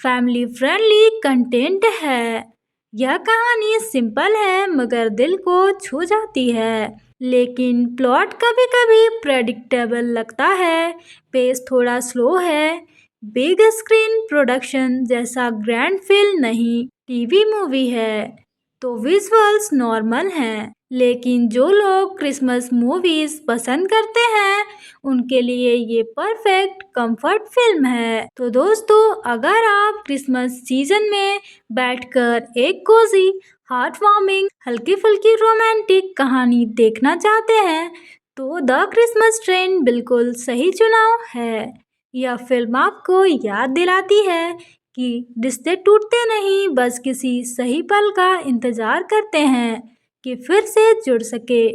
फैमिली फ्रेंडली कंटेंट है। यह कहानी सिंपल है मगर दिल को छू जाती है। लेकिन प्लॉट कभी कभी प्रेडिक्टेबल लगता है, पेस थोड़ा स्लो है। बिग स्क्रीन प्रोडक्शन जैसा ग्रैंड फिल्म नहीं, टीवी मूवी है, तो विजुअल्स नॉर्मल हैं। लेकिन जो लोग क्रिसमस मूवीज पसंद करते हैं उनके लिए ये परफेक्ट कंफर्ट फिल्म है। तो दोस्तों, अगर आप क्रिसमस सीजन में बैठकर एक कोजी हार्ट वार्मिंग हल्की फुल्की रोमांटिक कहानी देखना चाहते हैं तो द क्रिसमस ट्रेन बिल्कुल सही चुनाव है। यह फिल्म आपको याद दिलाती है कि रिश्ते टूटते नहीं, बस किसी सही पल का इंतजार करते हैं कि फिर से जुड़ सके।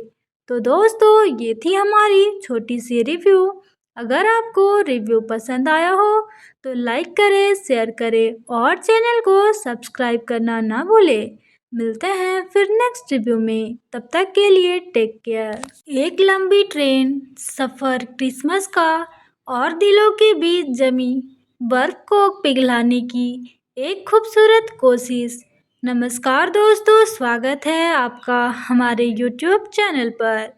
तो दोस्तों ये थी हमारी छोटी सी रिव्यू। अगर आपको रिव्यू पसंद आया हो तो लाइक करें, शेयर करें और चैनल को सब्सक्राइब करना ना भूलें। मिलते हैं फिर नेक्स्ट रिव्यू में, तब तक के लिए टेक केयर। एक लंबी ट्रेन सफ़र क्रिसमस का और दिलों के बीच जमी बर्फ को पिघलाने की एक खूबसूरत कोशिश। नमस्कार दोस्तों, स्वागत है आपका हमारे यूट्यूब चैनल पर।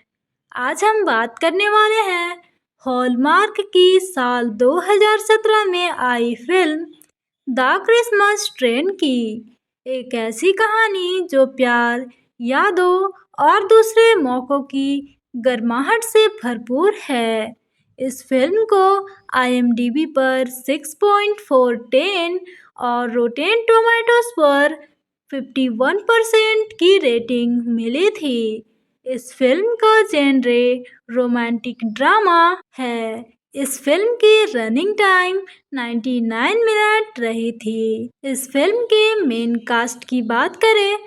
आज हम बात करने वाले हैं हॉलमार्क की साल 2017 में आई फिल्म द क्रिसमस ट्रेन की। एक ऐसी कहानी जो प्यार, यादों और दूसरे मौक़ों की गर्माहट से भरपूर है। इस फिल्म को IMDb पर 6.4 और रोटेन टोमेटोज पर 51% की रेटिंग मिली थी। इस फिल्म का जेनरे रोमांटिक ड्रामा है। इस फिल्म की रनिंग टाइम 99 मिनट रही थी। इस फिल्म के मेन कास्ट की बात करें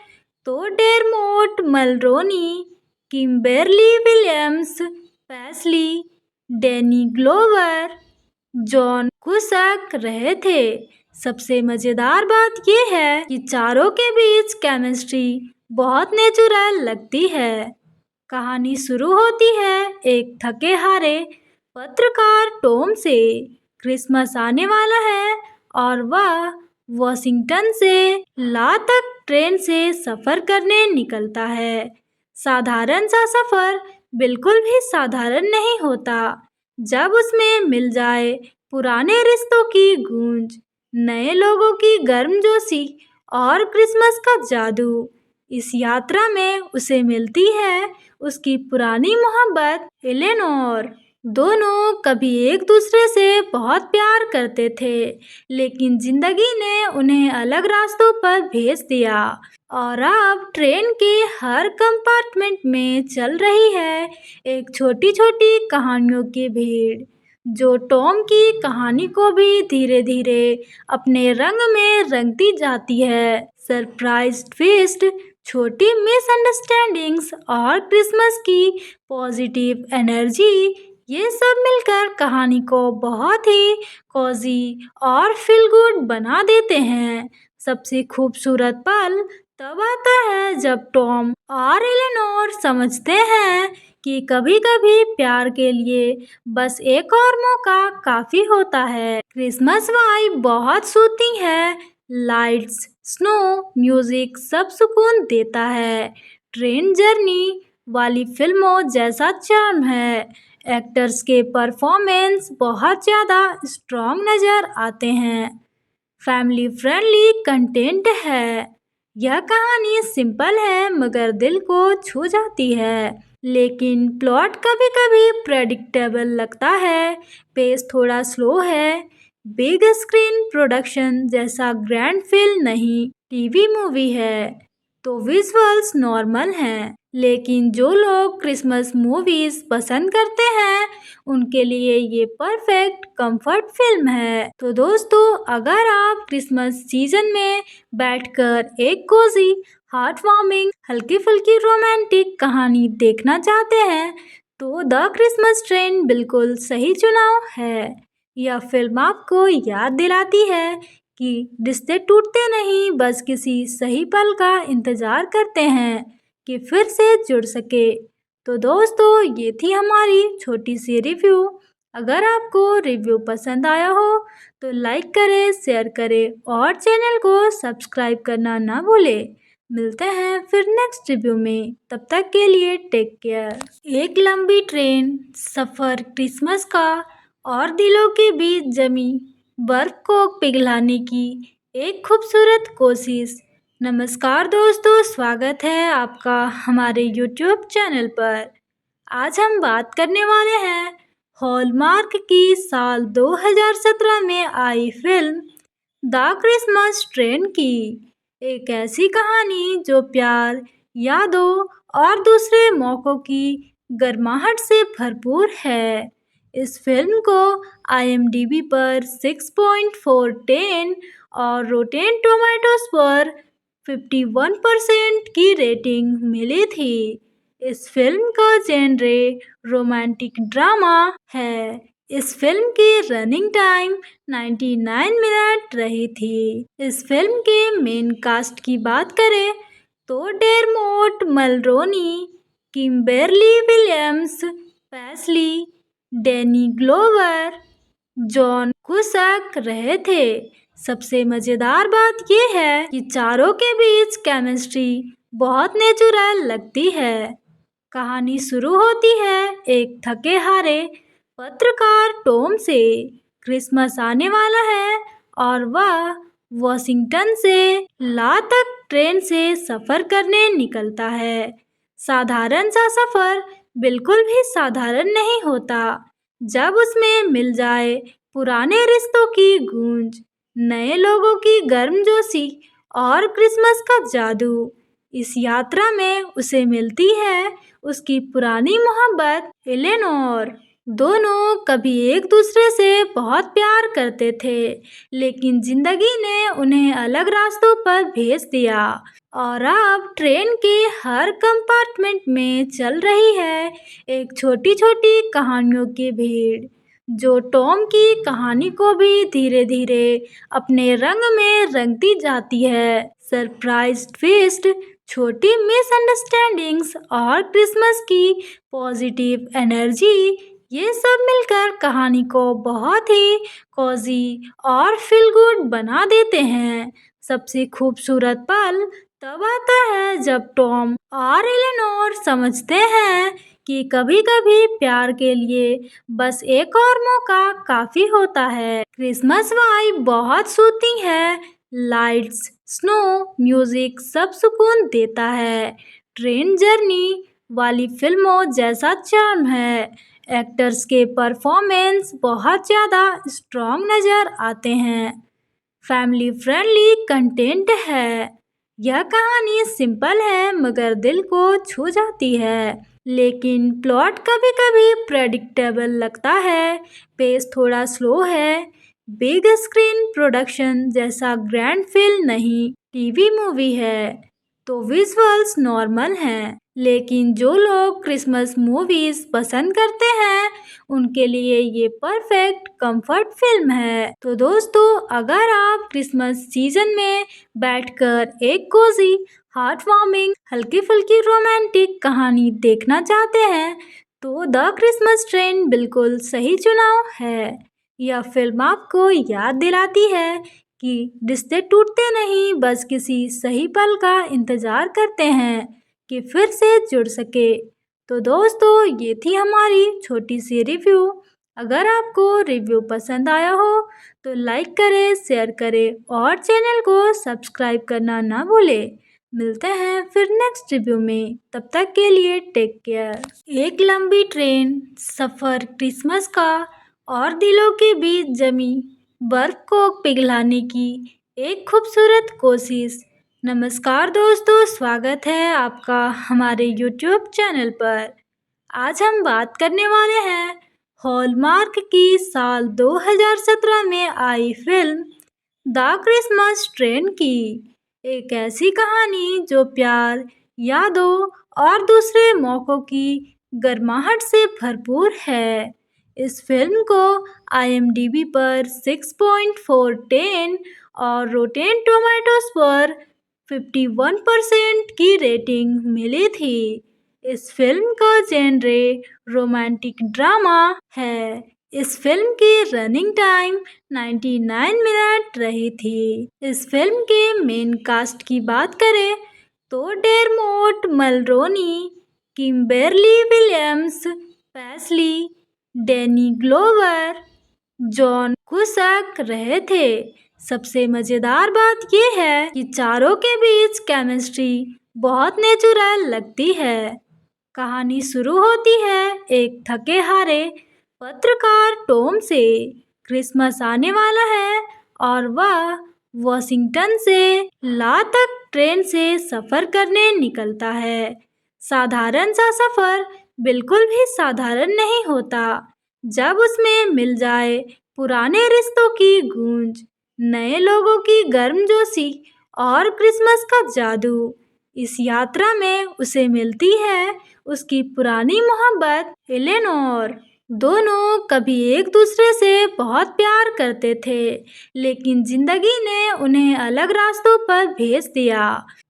तो Dermot Mulroney, Kimberly Williams, Paisley, Danny Glover, John Cusack रहे थे। सबसे मज़ेदार बात यह है कि चारों के बीच केमिस्ट्री बहुत नेचुरल लगती है। कहानी शुरू होती है एक थके हारे पत्रकार टॉम से। क्रिसमस आने वाला है और वह वॉशिंगटन से ला तक ट्रेन से सफ़र करने निकलता है। साधारण सा सफ़र बिल्कुल भी साधारण नहीं होता जब उसमें मिल जाए पुराने रिश्तों की गूंज, नए लोगों की गर्मजोशी और क्रिसमस का जादू। इस यात्रा में उसे मिलती है उसकी पुरानी मोहब्बत एलेनोर। दोनों कभी एक दूसरे से बहुत प्यार करते थे, लेकिन जिंदगी ने उन्हें अलग रास्तों पर भेज दिया और अब ट्रेन के हर कंपार्टमेंट में चल रही है एक छोटी छोटी कहानियों की भीड़, जो टॉम की कहानी को भी धीरे धीरे अपने रंग में रंगती जाती है। सरप्राइज ट्विस्ट, छोटी मिसअंडरस्टैंडिंग्स और क्रिसमस की पॉजिटिव एनर्जी, ये सब मिलकर कहानी को बहुत ही कोजी और फील गुड बना देते हैं। सबसे खूबसूरत पल तब आता है जब टॉम और एलेनोर समझते हैं कि कभी कभी प्यार के लिए बस एक और मौका काफ़ी होता है। क्रिसमस वाइब बहुत सूती है, लाइट्स, स्नो, म्यूजिक सब सुकून देता है। ट्रेन जर्नी वाली फिल्मों जैसा चार्म है। एक्टर्स के परफॉर्मेंस बहुत ज़्यादा स्ट्रॉन्ग नज़र आते हैं। फैमिली फ्रेंडली कंटेंट है। यह कहानी सिंपल है मगर दिल को छू जाती है, लेकिन प्लॉट कभी कभी प्रेडिक्टेबल लगता है। पेस थोड़ा स्लो है। बिग स्क्रीन प्रोडक्शन जैसा ग्रैंड फिल्म नहीं, टीवी मूवी है, तो विजुअल्स नॉर्मल हैं। लेकिन जो लोग क्रिसमस मूवीज पसंद करते हैं उनके लिए ये परफेक्ट कंफर्ट फिल्म है। तो दोस्तों, अगर आप क्रिसमस सीजन में बैठकर एक कोजी, हार्ट वार्मिंग, हल्की फुल्की रोमांटिक कहानी देखना चाहते हैं तो द क्रिसमस ट्रेन बिल्कुल सही चुनाव है। यह फिल्म आपको याद दिलाती है कि रिश्ते टूटते नहीं, बस किसी सही पल का इंतज़ार करते हैं कि फिर से जुड़ सके। तो दोस्तों, ये थी हमारी छोटी सी रिव्यू। अगर आपको रिव्यू पसंद आया हो तो लाइक करें, शेयर करें और चैनल को सब्सक्राइब करना ना भूलें। मिलते हैं फिर नेक्स्ट रिव्यू में, तब तक के लिए टेक केयर। एक लंबी ट्रेन सफ़र क्रिसमस का और दिलों के बीच जमी बर्फ को पिघलाने की एक खूबसूरत कोशिश। नमस्कार दोस्तों, स्वागत है आपका हमारे यूट्यूब चैनल पर। आज हम बात करने वाले हैं हॉलमार्क की साल 2017 में आई फिल्म द क्रिसमस ट्रेन की। एक ऐसी कहानी जो प्यार, यादों और दूसरे मौक़ों की गर्माहट से भरपूर है। इस फिल्म को IMDb पर 6.4 और रोटेन टोमेटोज पर 51% की रेटिंग मिली थी। इस फिल्म का जेनरे रोमांटिक ड्रामा है। इस फिल्म की रनिंग टाइम 99 मिनट रही थी। इस फिल्म के मेन कास्ट की बात करें तो Dermot Mulroney, Kimberly Williams, Paisley, Danny Glover, John Cusack रहे थे। सबसे मजेदार बात यह है कि चारों के बीच केमिस्ट्री बहुत नेचुरल लगती है। कहानी शुरू होती है एक थके हारे पत्रकार टॉम से। क्रिसमस आने वाला है और वह वॉशिंगटन से ला तक ट्रेन से सफर करने निकलता है। साधारण सा सफर बिल्कुल भी साधारण नहीं होता जब उसमें मिल जाए पुराने रिश्तों की गूंज, नए लोगों की गर्मजोशी और क्रिसमस का जादू। इस यात्रा में उसे मिलती है उसकी पुरानी मोहब्बत एलेनोर। दोनों कभी एक दूसरे से बहुत प्यार करते थे, लेकिन जिंदगी ने उन्हें अलग रास्तों पर भेज दिया और अब ट्रेन के हर कंपार्टमेंट में चल रही है एक छोटी छोटी कहानियों की भीड़, जो टॉम की कहानी को भी धीरे धीरे अपने रंग में रंगती जाती है। सरप्राइज ट्विस्ट, छोटी मिसअंडरस्टैंडिंग्स और क्रिसमस की पॉजिटिव एनर्जी, ये सब मिलकर कहानी को बहुत ही कोजी और फील गुड बना देते हैं। सबसे खूबसूरत पल तब आता है जब टॉम और एलेनोर समझते हैं कि कभी-कभी प्यार के लिए बस एक और मौका काफी होता है। क्रिसमस वाइब बहुत सूती है, लाइट्स, स्नो, म्यूजिक सब सुकून देता है। ट्रेन जर्नी वाली फिल्मों जैसा चार्म है। एक्टर्स के परफॉर्मेंस बहुत ज़्यादा स्ट्रॉन्ग नज़र आते हैं। फैमिली फ्रेंडली कंटेंट है। यह कहानी सिंपल है मगर दिल को छू जाती है, लेकिन प्लॉट कभी-कभी प्रेडिक्टेबल लगता है। पेस थोड़ा स्लो है। बिग स्क्रीन प्रोडक्शन जैसा ग्रैंड फिल्म नहीं, टीवी मूवी है, तो विजुअल्स नॉर्मल हैं। लेकिन जो लोग क्रिसमस मूवीज पसंद करते हैं उनके लिए ये परफेक्ट कंफर्ट फिल्म है। तो दोस्तों, अगर आप क्रिसमस सीजन में बैठकर एक कोजी, हार्ट वार्मिंग, हल्की फुल्की रोमांटिक कहानी देखना चाहते हैं तो द क्रिसमस ट्रेन बिल्कुल सही चुनाव है। यह फिल्म आपको याद दिलाती है कि रिश्ते टूटते नहीं, बस किसी सही पल का इंतजार करते हैं कि फिर से जुड़ सके। तो दोस्तों, ये थी हमारी छोटी सी रिव्यू। अगर आपको रिव्यू पसंद आया हो तो लाइक करें, शेयर करें और चैनल को सब्सक्राइब करना ना भूलें। मिलते हैं फिर नेक्स्ट रिव्यू में, तब तक के लिए टेक केयर। एक लंबी ट्रेन सफ़र क्रिसमस का और दिलों के बीच जमी बर्फ को पिघलाने की एक खूबसूरत कोशिश। नमस्कार दोस्तों, स्वागत है आपका हमारे यूट्यूब चैनल पर। आज हम बात करने वाले हैं हॉलमार्क की साल 2017 में आई फिल्म द क्रिसमस ट्रेन की। एक ऐसी कहानी जो प्यार, यादों और दूसरे मौक़ों की गर्माहट से भरपूर है। इस फिल्म को IMDb पर 6.4 और रोटेन टोमेटोज पर 51% की रेटिंग मिली थी। इस फिल्म का जेनरे रोमांटिक ड्रामा है। इस फिल्म की रनिंग टाइम 99 मिनट रही थी। इस फिल्म के मेन कास्ट की बात करें तो Dermot Mulroney, Kimberly Williams, Paisley, Danny Glover, John Cusack रहे थे। सबसे मजेदार बात यह है कि चारों के बीच केमिस्ट्री बहुत नेचुरल लगती है। कहानी शुरू होती है एक थके हारे पत्रकार टॉम से। क्रिसमस आने वाला है और वह वॉशिंगटन से ला तक ट्रेन से सफर करने निकलता है। साधारण सा सफर बिल्कुल भी साधारण नहीं होता जब उसमें मिल जाए पुराने रिश्तों की गूंज, नए लोगों की गर्मजोशी और क्रिसमस का जादू। इस यात्रा में उसे मिलती है उसकी पुरानी मोहब्बत एलेनोर। दोनों कभी एक दूसरे से बहुत प्यार करते थे, लेकिन जिंदगी ने उन्हें अलग रास्तों पर भेज दिया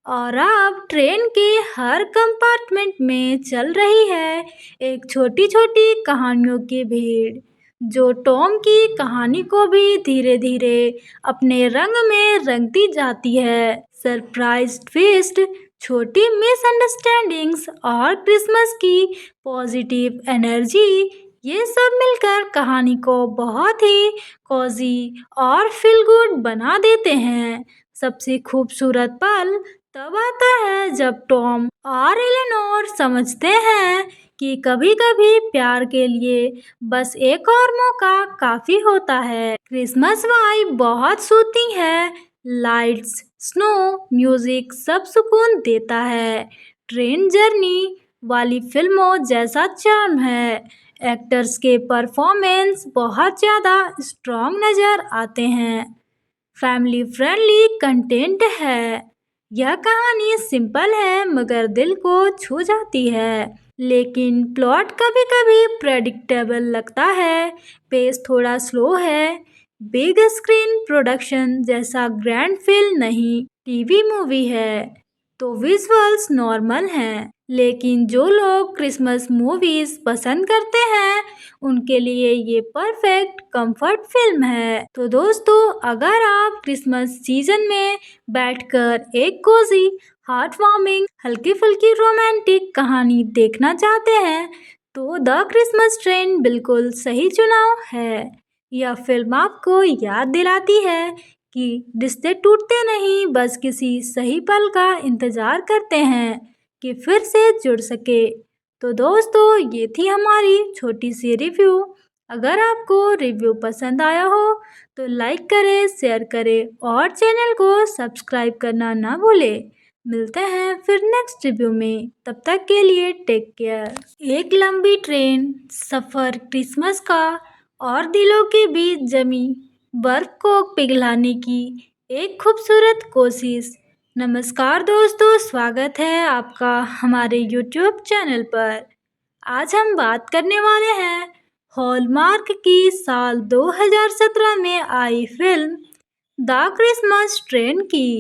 और अब ट्रेन के हर कंपार्टमेंट में चल रही है एक छोटी छोटी कहानियों की भीड़, जो टॉम की कहानी को भी धीरे धीरे अपने रंग में रंगती जाती है। सरप्राइज ट्विस्ट, छोटी मिसअंडरस्टैंडिंग्स और क्रिसमस की पॉजिटिव एनर्जी, ये सब मिलकर कहानी को बहुत ही कॉजी और फील गुड बना देते हैं। सबसे खूबसूरत पल तब आता है जब टॉम और एलेनोर समझते हैं कि कभी कभी प्यार के लिए बस एक और मौका काफी होता है। क्रिसमस वाइब बहुत सूती है, लाइट्स, स्नो, म्यूजिक सब सुकून देता है। ट्रेन जर्नी वाली फिल्मों जैसा चार्म है। एक्टर्स के परफॉर्मेंस बहुत ज़्यादा स्ट्रॉन्ग नज़र आते हैं। फैमिली फ्रेंडली कंटेंट है। यह कहानी सिंपल है मगर दिल को छू जाती है, लेकिन प्लॉट कभी कभी प्रेडिक्टेबल लगता है, पेस थोड़ा स्लो है। बिग स्क्रीन प्रोडक्शन जैसा ग्रैंड फिल्म नहीं, टीवी मूवी है, तो विजुअल्स नॉर्मल हैं। लेकिन जो लोग क्रिसमस मूवीज पसंद करते हैं उनके लिए ये परफेक्ट कंफर्ट फिल्म है। तो दोस्तों, अगर आप क्रिसमस सीजन में बैठकर एक कोजी, हार्ट वार्मिंग, हल्की फुल्की रोमांटिक कहानी देखना चाहते हैं तो द क्रिसमस ट्रेन बिल्कुल सही चुनाव है। यह फिल्म आपको याद दिलाती है कि रिश्ते टूटते नहीं, बस किसी सही पल का इंतजार करते हैं कि फिर से जुड़ सके। तो दोस्तों, ये थी हमारी छोटी सी रिव्यू। अगर आपको रिव्यू पसंद आया हो तो लाइक करें, शेयर करें और चैनल को सब्सक्राइब करना ना भूलें। मिलते हैं फिर नेक्स्ट रिव्यू में, तब तक के लिए टेक केयर। एक लंबी ट्रेन सफ़र क्रिसमस का और दिलों के बीच जमी बर्फ को पिघलाने की एक खूबसूरत कोशिश। नमस्कार दोस्तों, स्वागत है आपका हमारे यूट्यूब चैनल पर। आज हम बात करने वाले हैं हॉलमार्क की साल 2017 में आई फिल्म द क्रिसमस ट्रेन की।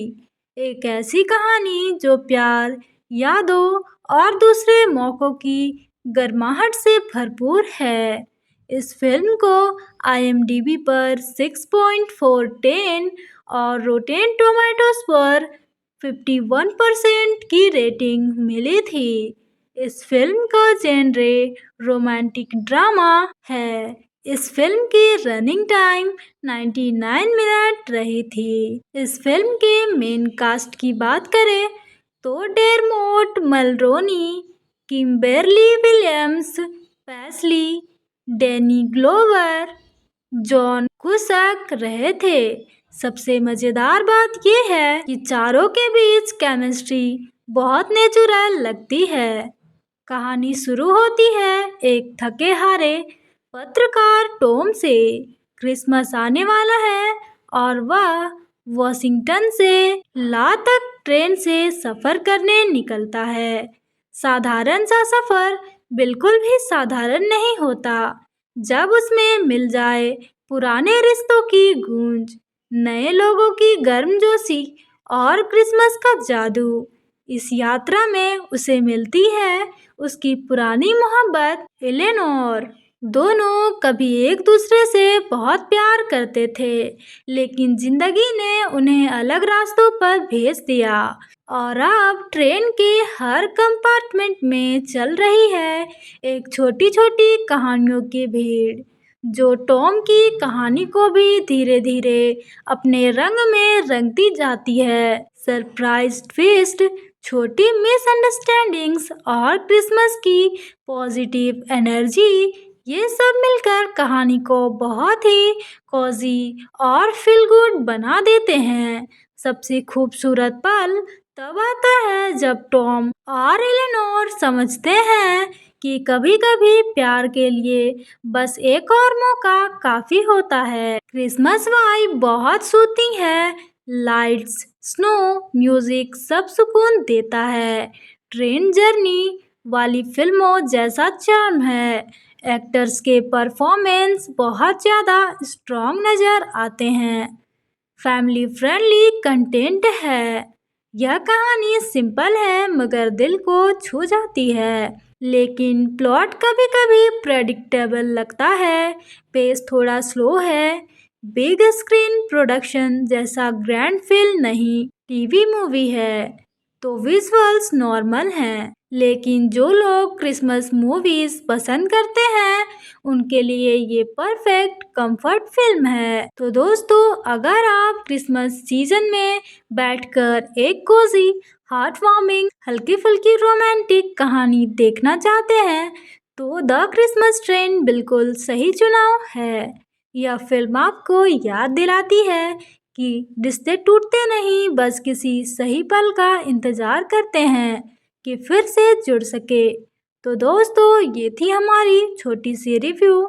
एक ऐसी कहानी जो प्यार, यादों और दूसरे मौक़ों की गर्माहट से भरपूर है। इस फिल्म को IMDb पर 6.4 और रोटेन टोमेटोज पर 51% की रेटिंग मिली थी। इस फिल्म का जेनरे रोमांटिक ड्रामा है। इस फिल्म की रनिंग टाइम 99 मिनट रही थी। इस फिल्म के मेन कास्ट की बात करें तो Dermot Mulroney, Kimberly Williams, Paisley, Danny Glover, John Cusack रहे थे। सबसे मज़ेदार बात यह है कि चारों के बीच केमिस्ट्री बहुत नेचुरल लगती है। कहानी शुरू होती है एक थके हारे पत्रकार टॉम से। क्रिसमस आने वाला है और वह वॉशिंगटन से ला तक ट्रेन से सफ़र करने निकलता है। साधारण सा सफ़र बिल्कुल भी साधारण नहीं होता जब उसमें मिल जाए पुराने रिश्तों की गूंज, नए लोगों की गर्मजोशी और क्रिसमस का जादू। इस यात्रा में उसे मिलती है उसकी पुरानी मोहब्बत एलेनोर। दोनों कभी एक दूसरे से बहुत प्यार करते थे, लेकिन जिंदगी ने उन्हें अलग रास्तों पर भेज दिया और अब ट्रेन के हर कंपार्टमेंट में चल रही है एक छोटी छोटी कहानियों की भीड़, जो टॉम की कहानी को भी धीरे धीरे अपने रंग में रंगती जाती है। सरप्राइज ट्विस्ट, छोटी मिसअंडरस्टैंडिंग्स और क्रिसमस की पॉजिटिव एनर्जी, ये सब मिलकर कहानी को बहुत ही कॉजी और फील गुड बना देते हैं। सबसे खूबसूरत पल तब आता है जब टॉम और एलेनोर समझते हैं कि कभी कभी प्यार के लिए बस एक और मौका काफी होता है। क्रिसमस वाइब बहुत सूती है, लाइट्स, स्नो, म्यूजिक सब सुकून देता है। ट्रेन जर्नी वाली फिल्मों जैसा चार्म है। एक्टर्स के परफॉर्मेंस बहुत ज़्यादा स्ट्रॉन्ग नज़र आते हैं। फैमिली फ्रेंडली कंटेंट है। यह कहानी सिंपल है मगर दिल को छू जाती है। लेकिन प्लॉट कभी कभी प्रेडिक्टेबल लगता है। पेस थोड़ा स्लो है। बिग स्क्रीन प्रोडक्शन जैसा ग्रैंड फिल्म नहीं, टीवी मूवी है, तो विजुअल्स नॉर्मल हैं। लेकिन जो लोग क्रिसमस मूवीज पसंद करते हैं उनके लिए ये परफेक्ट कंफर्ट फिल्म है। तो दोस्तों, अगर आप क्रिसमस सीजन में बैठकर एक कोजी, हार्ट वार्मिंग, हल्की फुल्की रोमांटिक कहानी देखना चाहते हैं तो द क्रिसमस ट्रेन बिल्कुल सही चुनाव है। यह फिल्म आपको याद दिलाती है कि रिश्ते टूटते नहीं, बस किसी सही पल का इंतजार करते हैं कि फिर से जुड़ सके। तो दोस्तों, ये थी हमारी छोटी सी रिव्यू।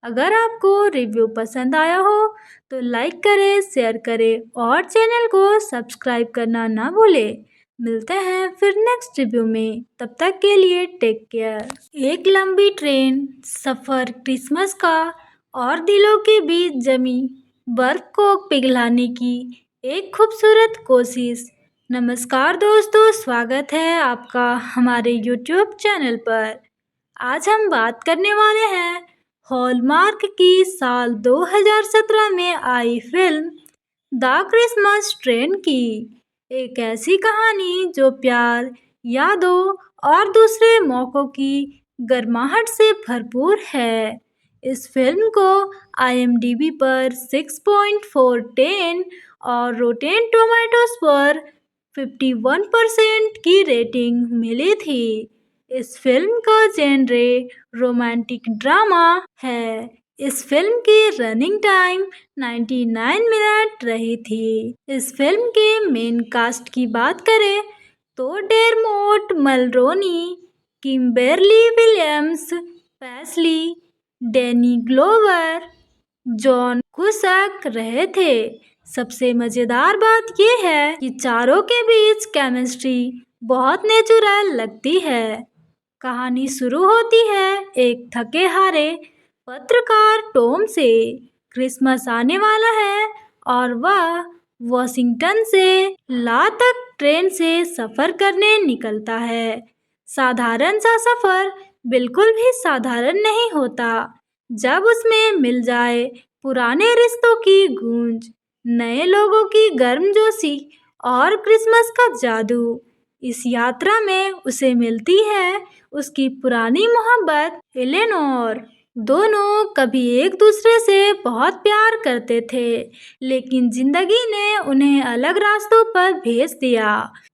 अगर आपको रिव्यू पसंद आया हो तो लाइक करें, शेयर करें और चैनल को सब्सक्राइब करना ना भूलें। मिलते हैं फिर नेक्स्ट रिव्यू में, तब तक के लिए टेक केयर। एक लंबी ट्रेन सफ़र क्रिसमस का और दिलों के बीच जमी बर्फ को पिघलाने की एक खूबसूरत कोशिश। नमस्कार दोस्तों, स्वागत है आपका हमारे यूट्यूब चैनल पर। आज हम बात करने वाले हैं हॉलमार्क की साल 2017 में आई फिल्म द क्रिसमस ट्रेन की। एक ऐसी कहानी जो प्यार, यादों और दूसरे मौक़ों की गर्माहट से भरपूर है। इस फिल्म को IMDb पर 6.4 और रोटेन टोमेटोज पर 51% की रेटिंग मिली थी। इस फिल्म का जेनरे रोमांटिक ड्रामा है। इस फिल्म की रनिंग टाइम 99 मिनट रही थी। इस फिल्म के मेन कास्ट की बात करें तो Dermot Mulroney, Kimberly Williams, Paisley, Danny Glover, John Cusack रहे थे। सबसे मज़ेदार बात यह है कि चारों के बीच केमिस्ट्री बहुत नेचुरल लगती है। कहानी शुरू होती है एक थके हारे पत्रकार टॉम से। क्रिसमस आने वाला है और वह वॉशिंगटन से ला तक ट्रेन से सफ़र करने निकलता है। साधारण सा सफ़र बिल्कुल भी साधारण नहीं होता जब उसमें मिल जाए पुराने रिश्तों की गूंज, नए लोगों की गर्मजोशी और क्रिसमस का जादू। इस यात्रा में उसे मिलती है उसकी पुरानी मोहब्बत एलेनोर। दोनों कभी एक दूसरे से बहुत प्यार करते थे, लेकिन जिंदगी ने उन्हें अलग रास्तों पर भेज दिया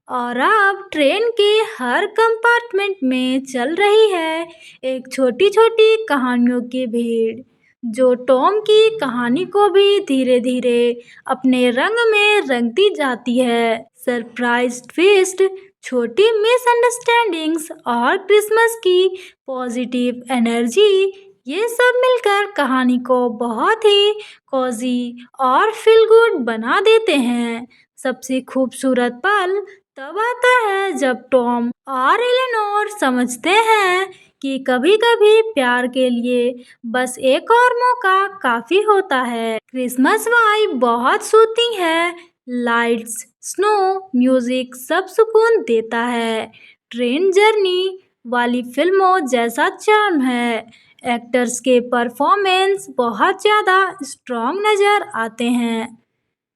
और अब ट्रेन के हर कंपार्टमेंट में चल रही है एक छोटी छोटी कहानियों की भीड़, जो टॉम की कहानी को भी धीरे धीरे अपने रंग में रंगती जाती है। सरप्राइज ट्विस्ट, छोटी मिसअंडरस्टैंडिंग्स और क्रिसमस की पॉजिटिव एनर्जी, ये सब मिलकर कहानी को बहुत ही कोजी और फील गुड बना देते हैं। सबसे खूबसूरत पल तब आता है जब टॉम और एलेनोर समझते हैं कि कभी कभी प्यार के लिए बस एक और मौका काफ़ी होता है। क्रिसमस वाइब बहुत सूती है। लाइट्स, स्नो, म्यूजिक सब सुकून देता है। ट्रेन जर्नी वाली फिल्मों जैसा चार्म है। एक्टर्स के परफॉर्मेंस बहुत ज़्यादा स्ट्रॉन्ग नज़र आते हैं।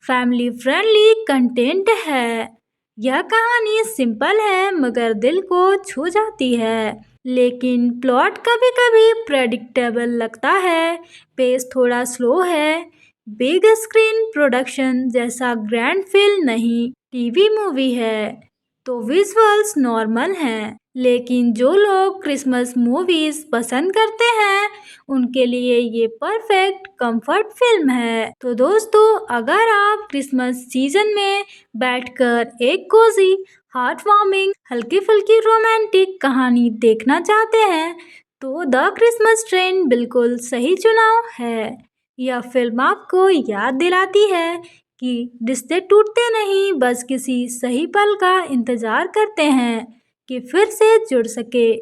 फैमिली फ्रेंडली कंटेंट है। यह कहानी सिंपल है मगर दिल को छू जाती है। लेकिन प्लॉट कभी कभी प्रेडिक्टेबल लगता है। पेस थोड़ा स्लो है। बिग स्क्रीन प्रोडक्शन जैसा ग्रैंड फिल्म नहीं, टीवी मूवी है, तो विजुअल्स नॉर्मल हैं। लेकिन जो लोग क्रिसमस मूवीज पसंद करते हैं उनके लिए ये परफेक्ट कंफर्ट फिल्म है। तो दोस्तों, अगर आप क्रिसमस सीजन में बैठकर एक कोजी, हार्ट वार्मिंग, हल्की फुल्की रोमांटिक कहानी देखना चाहते हैं तो द क्रिसमस ट्रेन बिल्कुल सही चुनाव है। यह फिल्म आपको याद दिलाती है कि रिश्ते टूटते नहीं, बस किसी सही पल का इंतज़ार करते हैं कि फिर से जुड़ सके।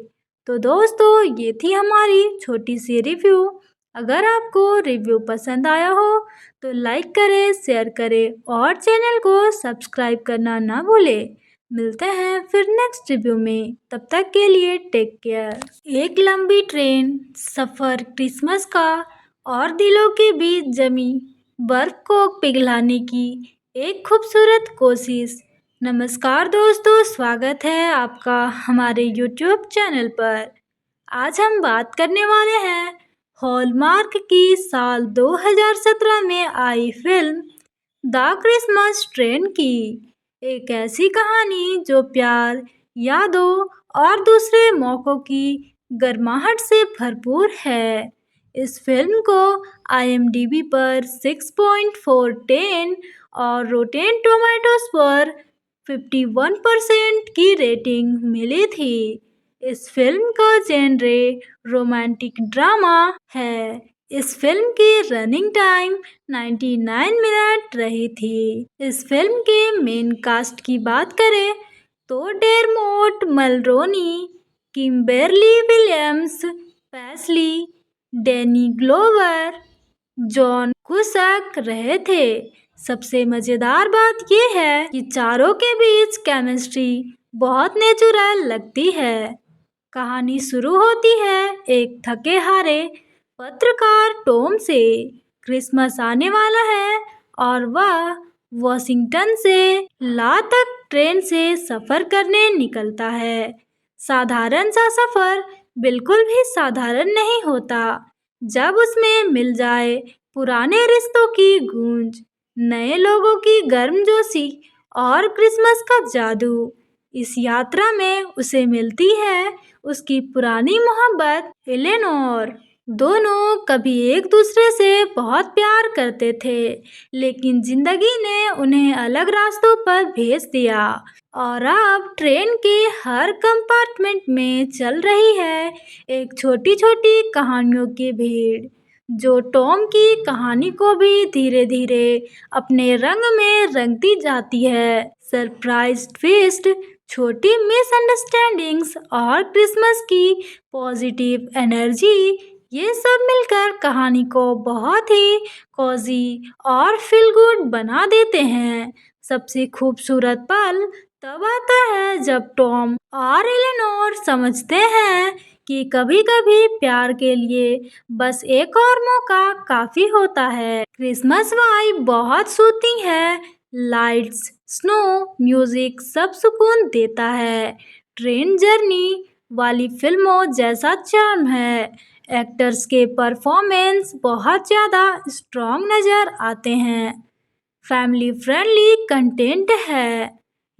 तो दोस्तों, ये थी हमारी छोटी सी रिव्यू। अगर आपको रिव्यू पसंद आया हो तो लाइक करें, शेयर करें और चैनल को सब्सक्राइब करना ना भूलें। मिलते हैं फिर नेक्स्ट रिव्यू में, तब तक के लिए टेक केयर। एक लंबी ट्रेन सफ़र क्रिसमस का और दिलों के बीच जमी बर्फ को पिघलाने की एक खूबसूरत कोशिश। नमस्कार दोस्तों, स्वागत है आपका हमारे यूट्यूब चैनल पर। आज हम बात करने वाले हैं हॉलमार्क की साल 2017 में आई फिल्म द क्रिसमस ट्रेन की। एक ऐसी कहानी जो प्यार, यादों और दूसरे मौक़ों की गर्माहट से भरपूर है। इस फिल्म को IMDb पर 6.4 और रोटेन टोमेटोज पर 51% की रेटिंग मिली थी। इस फिल्म का जेनरे रोमांटिक ड्रामा है। इस फिल्म की रनिंग टाइम 99 मिनट रही थी। इस फिल्म के मेन कास्ट की बात करें तो Dermot Mulroney, Kimberly Williams, Paisley, Danny Glover, John Cusack रहे थे। सबसे मज़ेदार बात यह है कि चारों के बीच केमिस्ट्री बहुत नेचुरल लगती है। कहानी शुरू होती है एक थके हारे पत्रकार टॉम से। क्रिसमस आने वाला है और वह वॉशिंगटन से ला तक ट्रेन से सफ़र करने निकलता है। साधारण सा सफ़र बिल्कुल भी साधारण नहीं होता जब उसमें मिल जाए पुराने रिश्तों की गूंज, नए लोगों की गर्मजोशी और क्रिसमस का जादू। इस यात्रा में उसे मिलती है उसकी पुरानी मोहब्बत एलेनोर। दोनों कभी एक दूसरे से बहुत प्यार करते थे, लेकिन जिंदगी ने उन्हें अलग रास्तों पर भेज दिया और अब ट्रेन के हर कंपार्टमेंट में चल रही है एक छोटी छोटी कहानियों की भीड़, जो टॉम की कहानी को भी धीरे धीरे अपने रंग में रंगती जाती है। सरप्राइज ट्विस्ट, छोटी मिसअंडरस्टैंडिंग्स और क्रिसमस की पॉजिटिव एनर्जी, ये सब मिलकर कहानी को बहुत ही कोजी और फील गुड बना देते हैं। सबसे खूबसूरत पल तब आता है जब टॉम और एलेनोर समझते हैं कि कभी-कभी प्यार के लिए बस एक और मौका काफ़ी होता है। क्रिसमस वाइब बहुत सूती है, लाइट्स, स्नो, म्यूजिक सब सुकून देता है। ट्रेन जर्नी वाली फिल्मों जैसा चार्म है। एक्टर्स के परफॉर्मेंस बहुत ज़्यादा स्ट्रॉन्ग नज़र आते हैं। फैमिली फ्रेंडली कंटेंट है।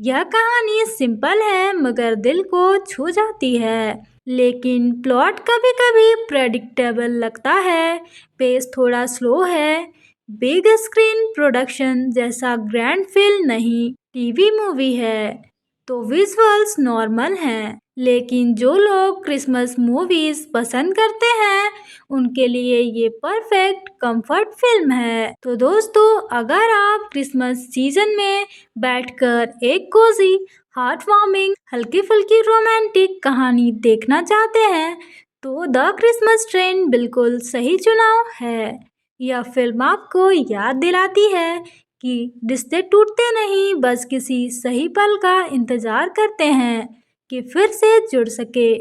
यह कहानी सिंपल है मगर दिल को छू जाती है, लेकिन प्लॉट कभी कभी प्रेडिक्टेबल लगता है। पेस थोड़ा स्लो है। बिग स्क्रीन प्रोडक्शन जैसा ग्रैंड फिल्म नहीं, टीवी मूवी है, तो विजुअल्स नॉर्मल हैं। लेकिन जो लोग क्रिसमस मूवीज पसंद करते हैं उनके लिए ये परफेक्ट कंफर्ट फिल्म है। तो दोस्तों, अगर आप क्रिसमस सीजन में बैठकर एक कोजी, हार्ट वार्मिंग, हल्की फुल्की रोमांटिक कहानी देखना चाहते हैं तो द क्रिसमस ट्रेन बिल्कुल सही चुनाव है। यह फिल्म आपको याद दिलाती है कि रिश्ते टूटते नहीं, बस किसी सही पल का इंतज़ार करते हैं कि फिर से जुड़ सके।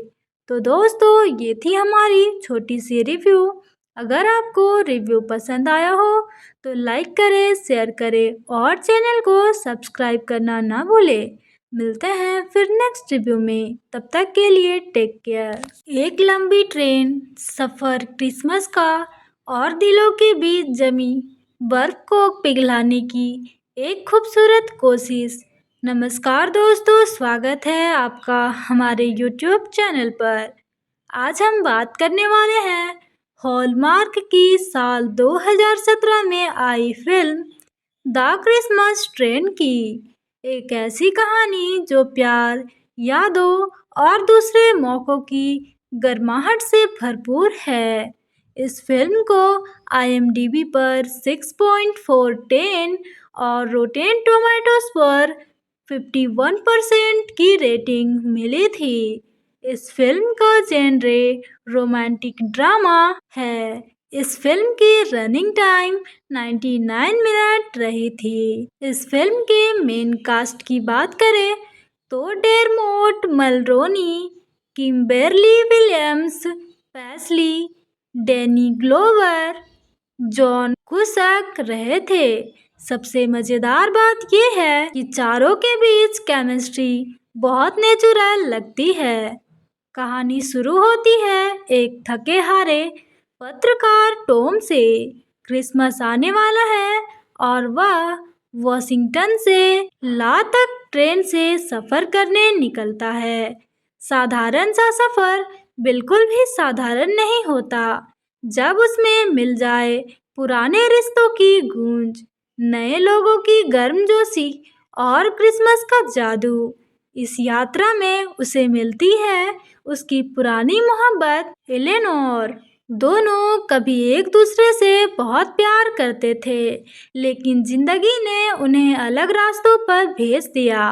तो दोस्तों, ये थी हमारी छोटी सी रिव्यू। अगर आपको रिव्यू पसंद आया हो तो लाइक करें, शेयर करें और चैनल को सब्सक्राइब करना ना भूलें। मिलते हैं फिर नेक्स्ट रिव्यू में, तब तक के लिए टेक केयर। एक लंबी ट्रेन सफ़र क्रिसमस का और दिलों के बीच जमी बर्फ को पिघलाने की एक खूबसूरत कोशिश। नमस्कार दोस्तों, स्वागत है आपका हमारे यूट्यूब चैनल पर। आज हम बात करने वाले हैं हॉलमार्क की साल 2017 में आई फिल्म द क्रिसमस ट्रेन की। एक ऐसी कहानी जो प्यार, यादों और दूसरे मौक़ों की गर्माहट से भरपूर है। इस फिल्म को IMDb पर 6.4 और रोटेन टोमेटोज पर 51% की रेटिंग मिली थी। इस फिल्म का जेनरे रोमांटिक ड्रामा है। इस फिल्म की रनिंग टाइम 99 मिनट रही थी। इस फिल्म के मेन कास्ट की बात करें तो Dermot Mulroney, Kimberly Williams, Paisley, Danny Glover, John Cusack रहे थे। सबसे मजेदार बात यह है कि चारों के बीच केमिस्ट्री बहुत नेचुरल लगती है। कहानी शुरू होती है एक थके हारे पत्रकार टॉम से। क्रिसमस आने वाला है और वह वॉशिंगटन से ला तक ट्रेन से सफर करने निकलता है। साधारण सा सफर बिल्कुल भी साधारण नहीं होता जब उसमें मिल जाए पुराने रिश्तों की गूंज, नए लोगों की गर्मजोशी और क्रिसमस का जादू। इस यात्रा में उसे मिलती है उसकी पुरानी मोहब्बत एलेनोर। दोनों कभी एक दूसरे से बहुत प्यार करते थे, लेकिन जिंदगी ने उन्हें अलग रास्तों पर भेज दिया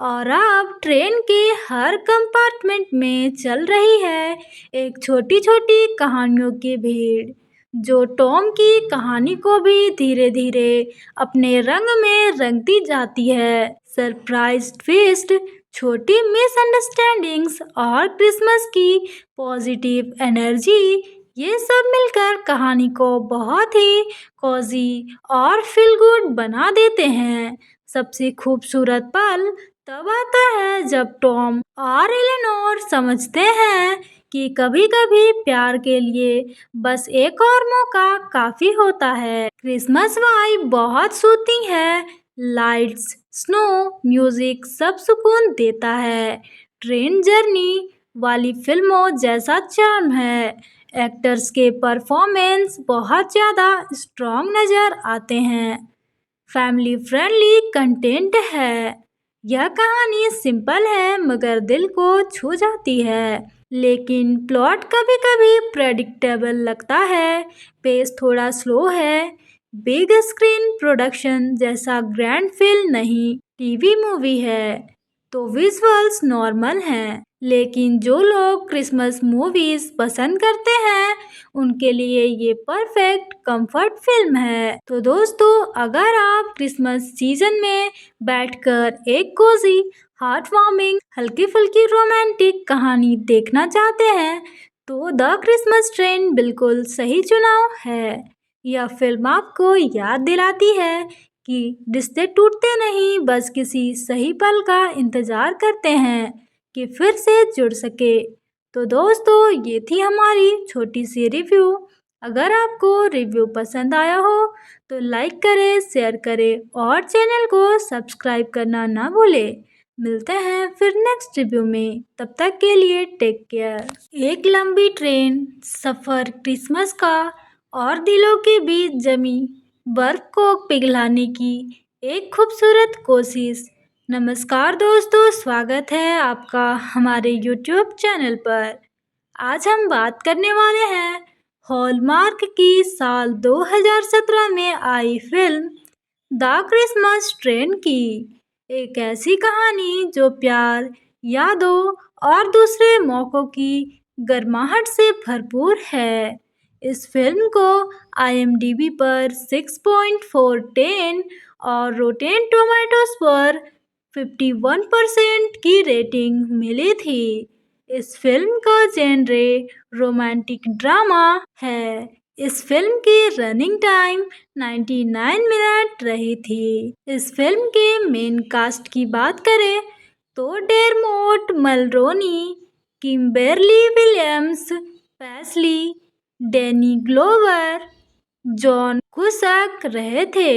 और अब ट्रेन के हर कंपार्टमेंट में चल रही है एक छोटी छोटी कहानियों की भीड़, जो टॉम की कहानी को भी धीरे धीरे अपने रंग में रंगती जाती है। सरप्राइज ट्विस्ट, छोटी मिसअंडरस्टैंडिंग्स और क्रिसमस की पॉजिटिव एनर्जी, ये सब मिलकर कहानी को बहुत ही कोजी और फील गुड बना देते हैं। सबसे खूबसूरत पल तब आता है जब टॉम और एलेनोर समझते हैं कि कभी कभी प्यार के लिए बस एक और मौका काफी होता है। क्रिसमस वाइब बहुत सूती है, लाइट्स, स्नो, म्यूजिक सब सुकून देता है। ट्रेन जर्नी वाली फिल्मों जैसा चार्म है। एक्टर्स के परफॉर्मेंस बहुत ज़्यादा स्ट्रॉन्ग नज़र आते हैं। फैमिली फ्रेंडली कंटेंट है। यह कहानी सिंपल है मगर दिल को छू जाती है, लेकिन प्लॉट कभी कभी प्रेडिक्टेबल लगता है। पेस थोड़ा स्लो है। बिग स्क्रीन प्रोडक्शन जैसा ग्रैंड फिल्म नहीं, टीवी मूवी है, तो विजुअल्स नॉर्मल हैं। लेकिन जो लोग क्रिसमस मूवीज पसंद करते हैं उनके लिए ये परफेक्ट कंफर्ट फिल्म है। तो दोस्तों, अगर आप क्रिसमस सीजन में बैठकर एक कोजी, हार्ट वार्मिंग, हल्की फुल्की रोमांटिक कहानी देखना चाहते हैं तो द क्रिसमस ट्रेन बिल्कुल सही चुनाव है। यह फिल्म आपको याद दिलाती है कि रिश्ते टूटते नहीं, बस किसी सही पल का इंतजार करते हैं कि फिर से जुड़ सके। तो दोस्तों, ये थी हमारी छोटी सी रिव्यू। अगर आपको रिव्यू पसंद आया हो तो लाइक करें, शेयर करें और चैनल को सब्सक्राइब करना ना भूलें। मिलते हैं फिर नेक्स्ट रिव्यू में, तब तक के लिए टेक केयर। एक लंबी ट्रेन सफ़र क्रिसमस का और दिलों के बीच जमी बर्फ को पिघलाने की एक खूबसूरत कोशिश। नमस्कार दोस्तों, स्वागत है आपका हमारे यूट्यूब चैनल पर। आज हम बात करने वाले हैं हॉलमार्क की साल 2017 में आई फिल्म द क्रिसमस ट्रेन की। एक ऐसी कहानी जो प्यार, यादों और दूसरे मौक़ों की गर्माहट से भरपूर है। इस फिल्म को IMDb पर 6.4 और रोटेन टोमेटोज पर 51% की रेटिंग मिली थी। इस फिल्म का जेनरे रोमांटिक ड्रामा है। इस फिल्म की रनिंग टाइम 99 मिनट रही थी। इस फिल्म के मेन कास्ट की बात करें तो Dermot Mulroney, Kimberly Williams, Paisley, Danny Glover, John Cusack रहे थे।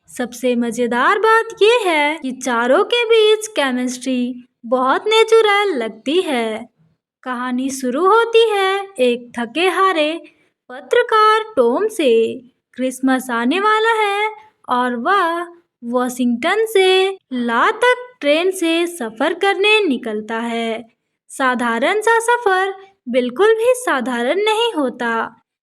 सबसे मजेदार बात यह है कि चारों के बीच केमिस्ट्री बहुत नेचुरल लगती है। कहानी शुरू होती है एक थके हारे पत्रकार टॉम से। क्रिसमस आने वाला है और वह वॉशिंगटन से ला तक ट्रेन से सफर करने निकलता है। साधारण सा सफर बिल्कुल भी साधारण नहीं होता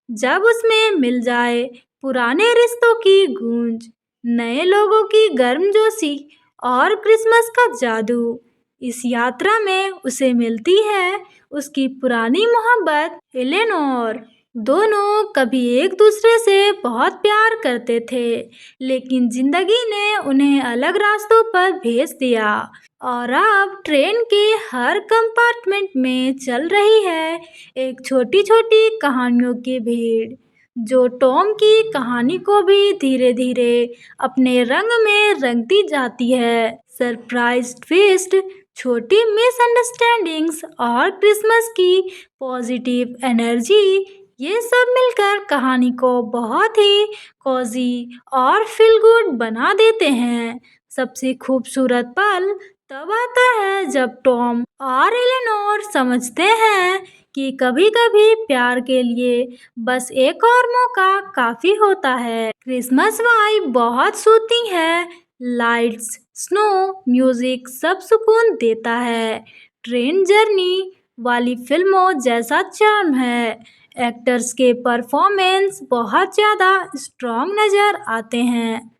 जब उसमें मिल जाए पुराने रिश्तों की गूंज, नए लोगों की गर्मजोशी और क्रिसमस का जादू। इस यात्रा में उसे मिलती है उसकी पुरानी मोहब्बत एलेनोर। दोनों कभी एक दूसरे से बहुत प्यार करते थे, लेकिन जिंदगी ने उन्हें अलग रास्तों पर भेज दिया और अब ट्रेन के हर कंपार्टमेंट में चल रही है एक छोटी छोटी कहानियों की भीड़, जो टॉम की कहानी को भी धीरे धीरे अपने रंग में रंगती जाती है। सरप्राइज ट्विस्ट, छोटी मिसअंडरस्टैंडिंग्स और क्रिसमस की पॉजिटिव एनर्जी, ये सब मिलकर कहानी को बहुत ही कोजी और फील गुड बना देते हैं। सबसे खूबसूरत पल तब आता है जब टॉम और एलेनोर समझते हैं कि कभी-कभी प्यार के लिए बस एक और मौका काफी होता है। क्रिसमस वाइब बहुत सूती है, लाइट्स, स्नो, म्यूजिक सब सुकून देता है। ट्रेन जर्नी वाली फिल्मों जैसा चार्म है। एक्टर्स के परफॉर्मेंस बहुत ज़्यादा स्ट्रॉन्ग नज़र आते हैं।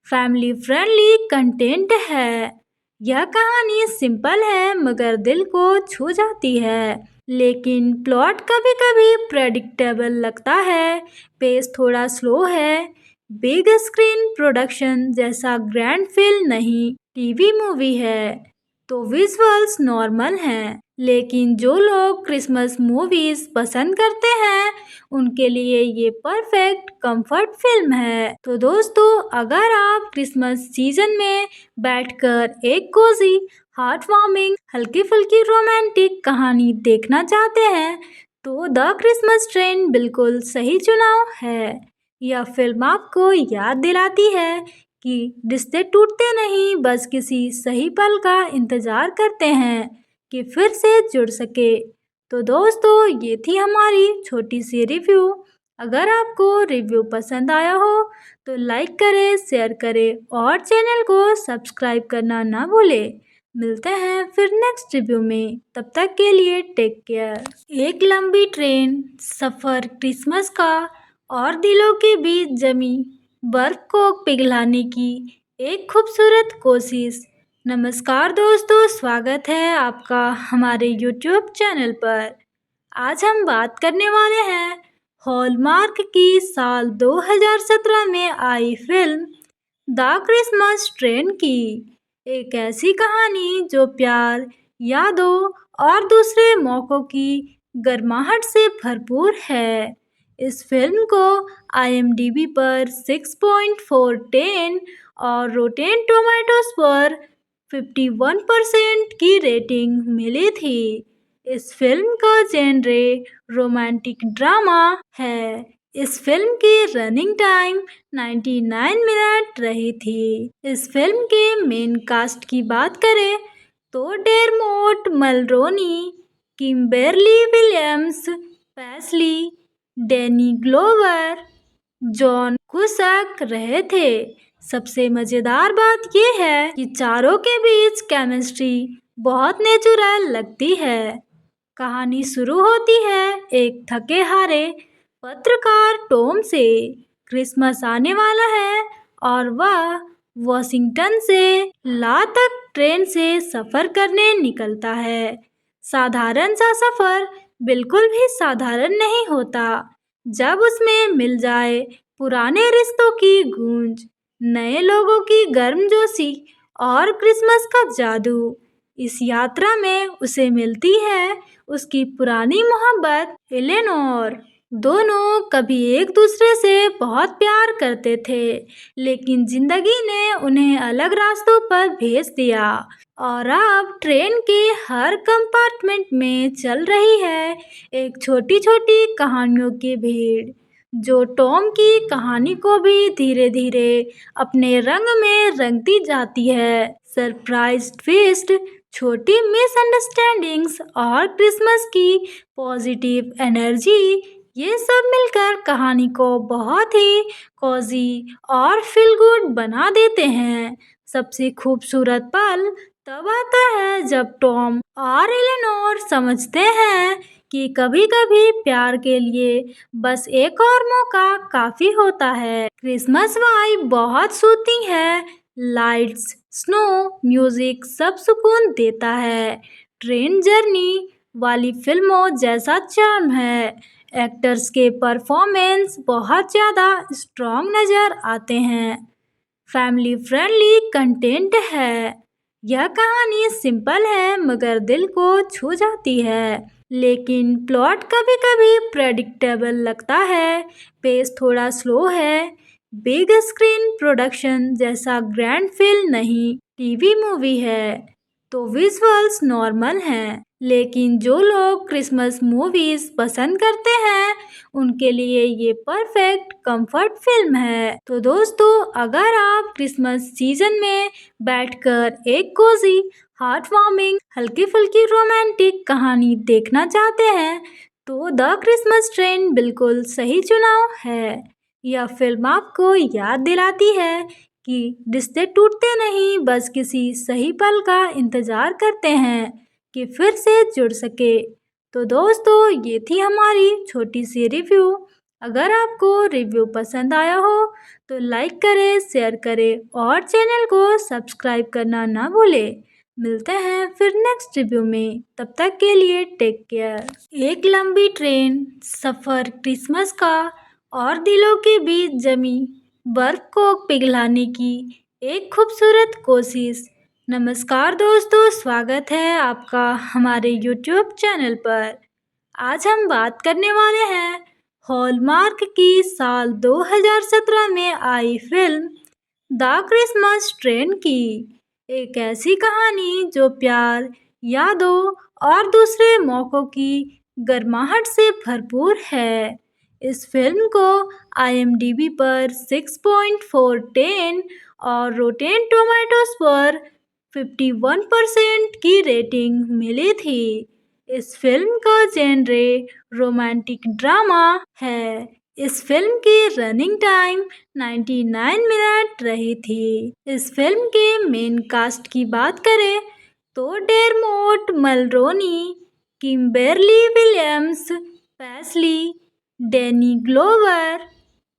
फैमिली फ्रेंडली कंटेंट है। यह कहानी सिंपल है मगर दिल को छू जाती है, लेकिन प्लॉट कभी कभी प्रेडिक्टेबल लगता है। पेस थोड़ा स्लो है। बिग स्क्रीन प्रोडक्शन जैसा ग्रैंड फिल्म नहीं, टीवी मूवी है, तो विजुअल्स नॉर्मल हैं। लेकिन जो लोग क्रिसमस मूवीज पसंद करते हैं उनके लिए ये परफेक्ट कंफर्ट फिल्म है। तो दोस्तों, अगर आप क्रिसमस सीजन में बैठकर एक कोजी, हार्ट वार्मिंग, हल्की फुल्की रोमांटिक कहानी देखना चाहते हैं तो द क्रिसमस ट्रेन बिल्कुल सही चुनाव है। यह फिल्म आपको याद दिलाती है कि रिश्ते टूटते नहीं, बस किसी सही पल का इंतजार करते हैं कि फिर से जुड़ सके। तो दोस्तों, ये थी हमारी छोटी सी रिव्यू। अगर आपको रिव्यू पसंद आया हो तो लाइक करें, शेयर करें और चैनल को सब्सक्राइब करना ना भूलें। मिलते हैं फिर नेक्स्ट रिव्यू में, तब तक के लिए टेक केयर। एक लंबी ट्रेन सफ़र क्रिसमस का और दिलों के बीच जमी बर्फ को पिघलाने की एक खूबसूरत कोशिश। नमस्कार दोस्तों, स्वागत है आपका हमारे यूट्यूब चैनल पर। आज हम बात करने वाले हैं हॉलमार्क की साल 2017 में आई फिल्म द क्रिसमस ट्रेन की। एक ऐसी कहानी जो प्यार, यादों और दूसरे मौक़ों की गर्माहट से भरपूर है। इस फिल्म को IMDb पर 6.4 और रोटेन टोमेटोज पर 51% की रेटिंग मिली थी। इस फिल्म का जेनरे रोमांटिक ड्रामा है। इस फिल्म की रनिंग टाइम 99 मिनट रही थी। इस फिल्म के मेन कास्ट की बात करें तो Dermot Mulroney, Kimberly Williams, Paisley, Danny Glover, John Cusack रहे थे। सबसे मज़ेदार बात यह है कि चारों के बीच केमिस्ट्री बहुत नेचुरल लगती है। कहानी शुरू होती है एक थके हारे पत्रकार टॉम से। क्रिसमस आने वाला है और वह वॉशिंगटन से ला तक ट्रेन से सफ़र करने निकलता है। साधारण सा सफ़र बिल्कुल भी साधारण नहीं होता जब उसमें मिल जाए पुराने रिश्तों की गूंज, नए लोगों की गर्मजोशी और क्रिसमस का जादू। इस यात्रा में उसे मिलती है उसकी पुरानी मोहब्बत एलेनोर। दोनों कभी एक दूसरे से बहुत प्यार करते थे, लेकिन जिंदगी ने उन्हें अलग रास्तों पर भेज दिया और अब ट्रेन के हर कंपार्टमेंट में चल रही है एक छोटी छोटी कहानियों की भीड़, जो टॉम की कहानी को भी धीरे धीरे अपने रंग में रंगती जाती है। सरप्राइज ट्विस्ट, छोटी मिसअंडरस्टैंडिंग्स और क्रिसमस की पॉजिटिव एनर्जी, ये सब मिलकर कहानी को बहुत ही कोजी और फील गुड बना देते हैं। सबसे खूबसूरत पल तब आता है जब टॉम और एलेनोर समझते हैं कि कभी-कभी प्यार के लिए बस एक और मौका काफ़ी होता है। क्रिसमस वाइब बहुत सूती है, लाइट्स, स्नो, म्यूजिक सब सुकून देता है। ट्रेन जर्नी वाली फिल्मों जैसा चार्म है। एक्टर्स के परफॉर्मेंस बहुत ज़्यादा स्ट्रॉन्ग नज़र आते हैं। फैमिली फ्रेंडली कंटेंट है। यह कहानी सिंपल है मगर दिल को छू जाती है। लेकिन प्लॉट कभी-कभी प्रेडिक्टेबल लगता है, पेस थोड़ा स्लो है। बिग स्क्रीन प्रोडक्शन जैसा ग्रैंड फील नहीं, टीवी मूवी है, तो विजुअल्स नॉर्मल हैं। लेकिन जो लोग क्रिसमस मूवीज पसंद करते हैं, उनके लिए ये परफेक्ट कंफर्ट फिल्म है। तो दोस्तों, अगर आप क्रिसमस सीजन में बैठकर एक कोजी, हार्ट वार्मिंग, हल्की फुल्की रोमांटिक कहानी देखना चाहते हैं, तो द क्रिसमस ट्रेन बिल्कुल सही चुनाव है। यह फिल्म आपको याद दिलाती है कि रिश्ते टूटते नहीं, बस किसी सही पल का इंतजार करते हैं कि फिर से जुड़ सके। तो दोस्तों, ये थी हमारी छोटी सी रिव्यू। अगर आपको रिव्यू पसंद आया हो तो लाइक करें, शेयर करें और चैनल को सब्सक्राइब करना ना भूलें। मिलते हैं फिर नेक्स्ट रिव्यू में, तब तक के लिए टेक केयर। एक लंबी ट्रेन सफ़र क्रिसमस का और दिलों के बीच जमी बर्फ को पिघलाने की एक खूबसूरत कोशिश। नमस्कार दोस्तों, स्वागत है आपका हमारे यूट्यूब चैनल पर। आज हम बात करने वाले हैं हॉलमार्क की साल 2017 में आई फिल्म द क्रिसमस ट्रेन की। एक ऐसी कहानी जो प्यार, यादों और दूसरे मौक़ों की गर्माहट से भरपूर है। इस फिल्म को IMDb पर 6.4 और रोटेन टोमेटोज पर 51% की रेटिंग मिली थी। इस फिल्म का जेनरे रोमांटिक ड्रामा है। इस फिल्म की रनिंग टाइम 99 मिनट रही थी। इस फिल्म के मेन कास्ट की बात करें तो Dermot Mulroney, Kimberly Williams, Paisley, Danny Glover,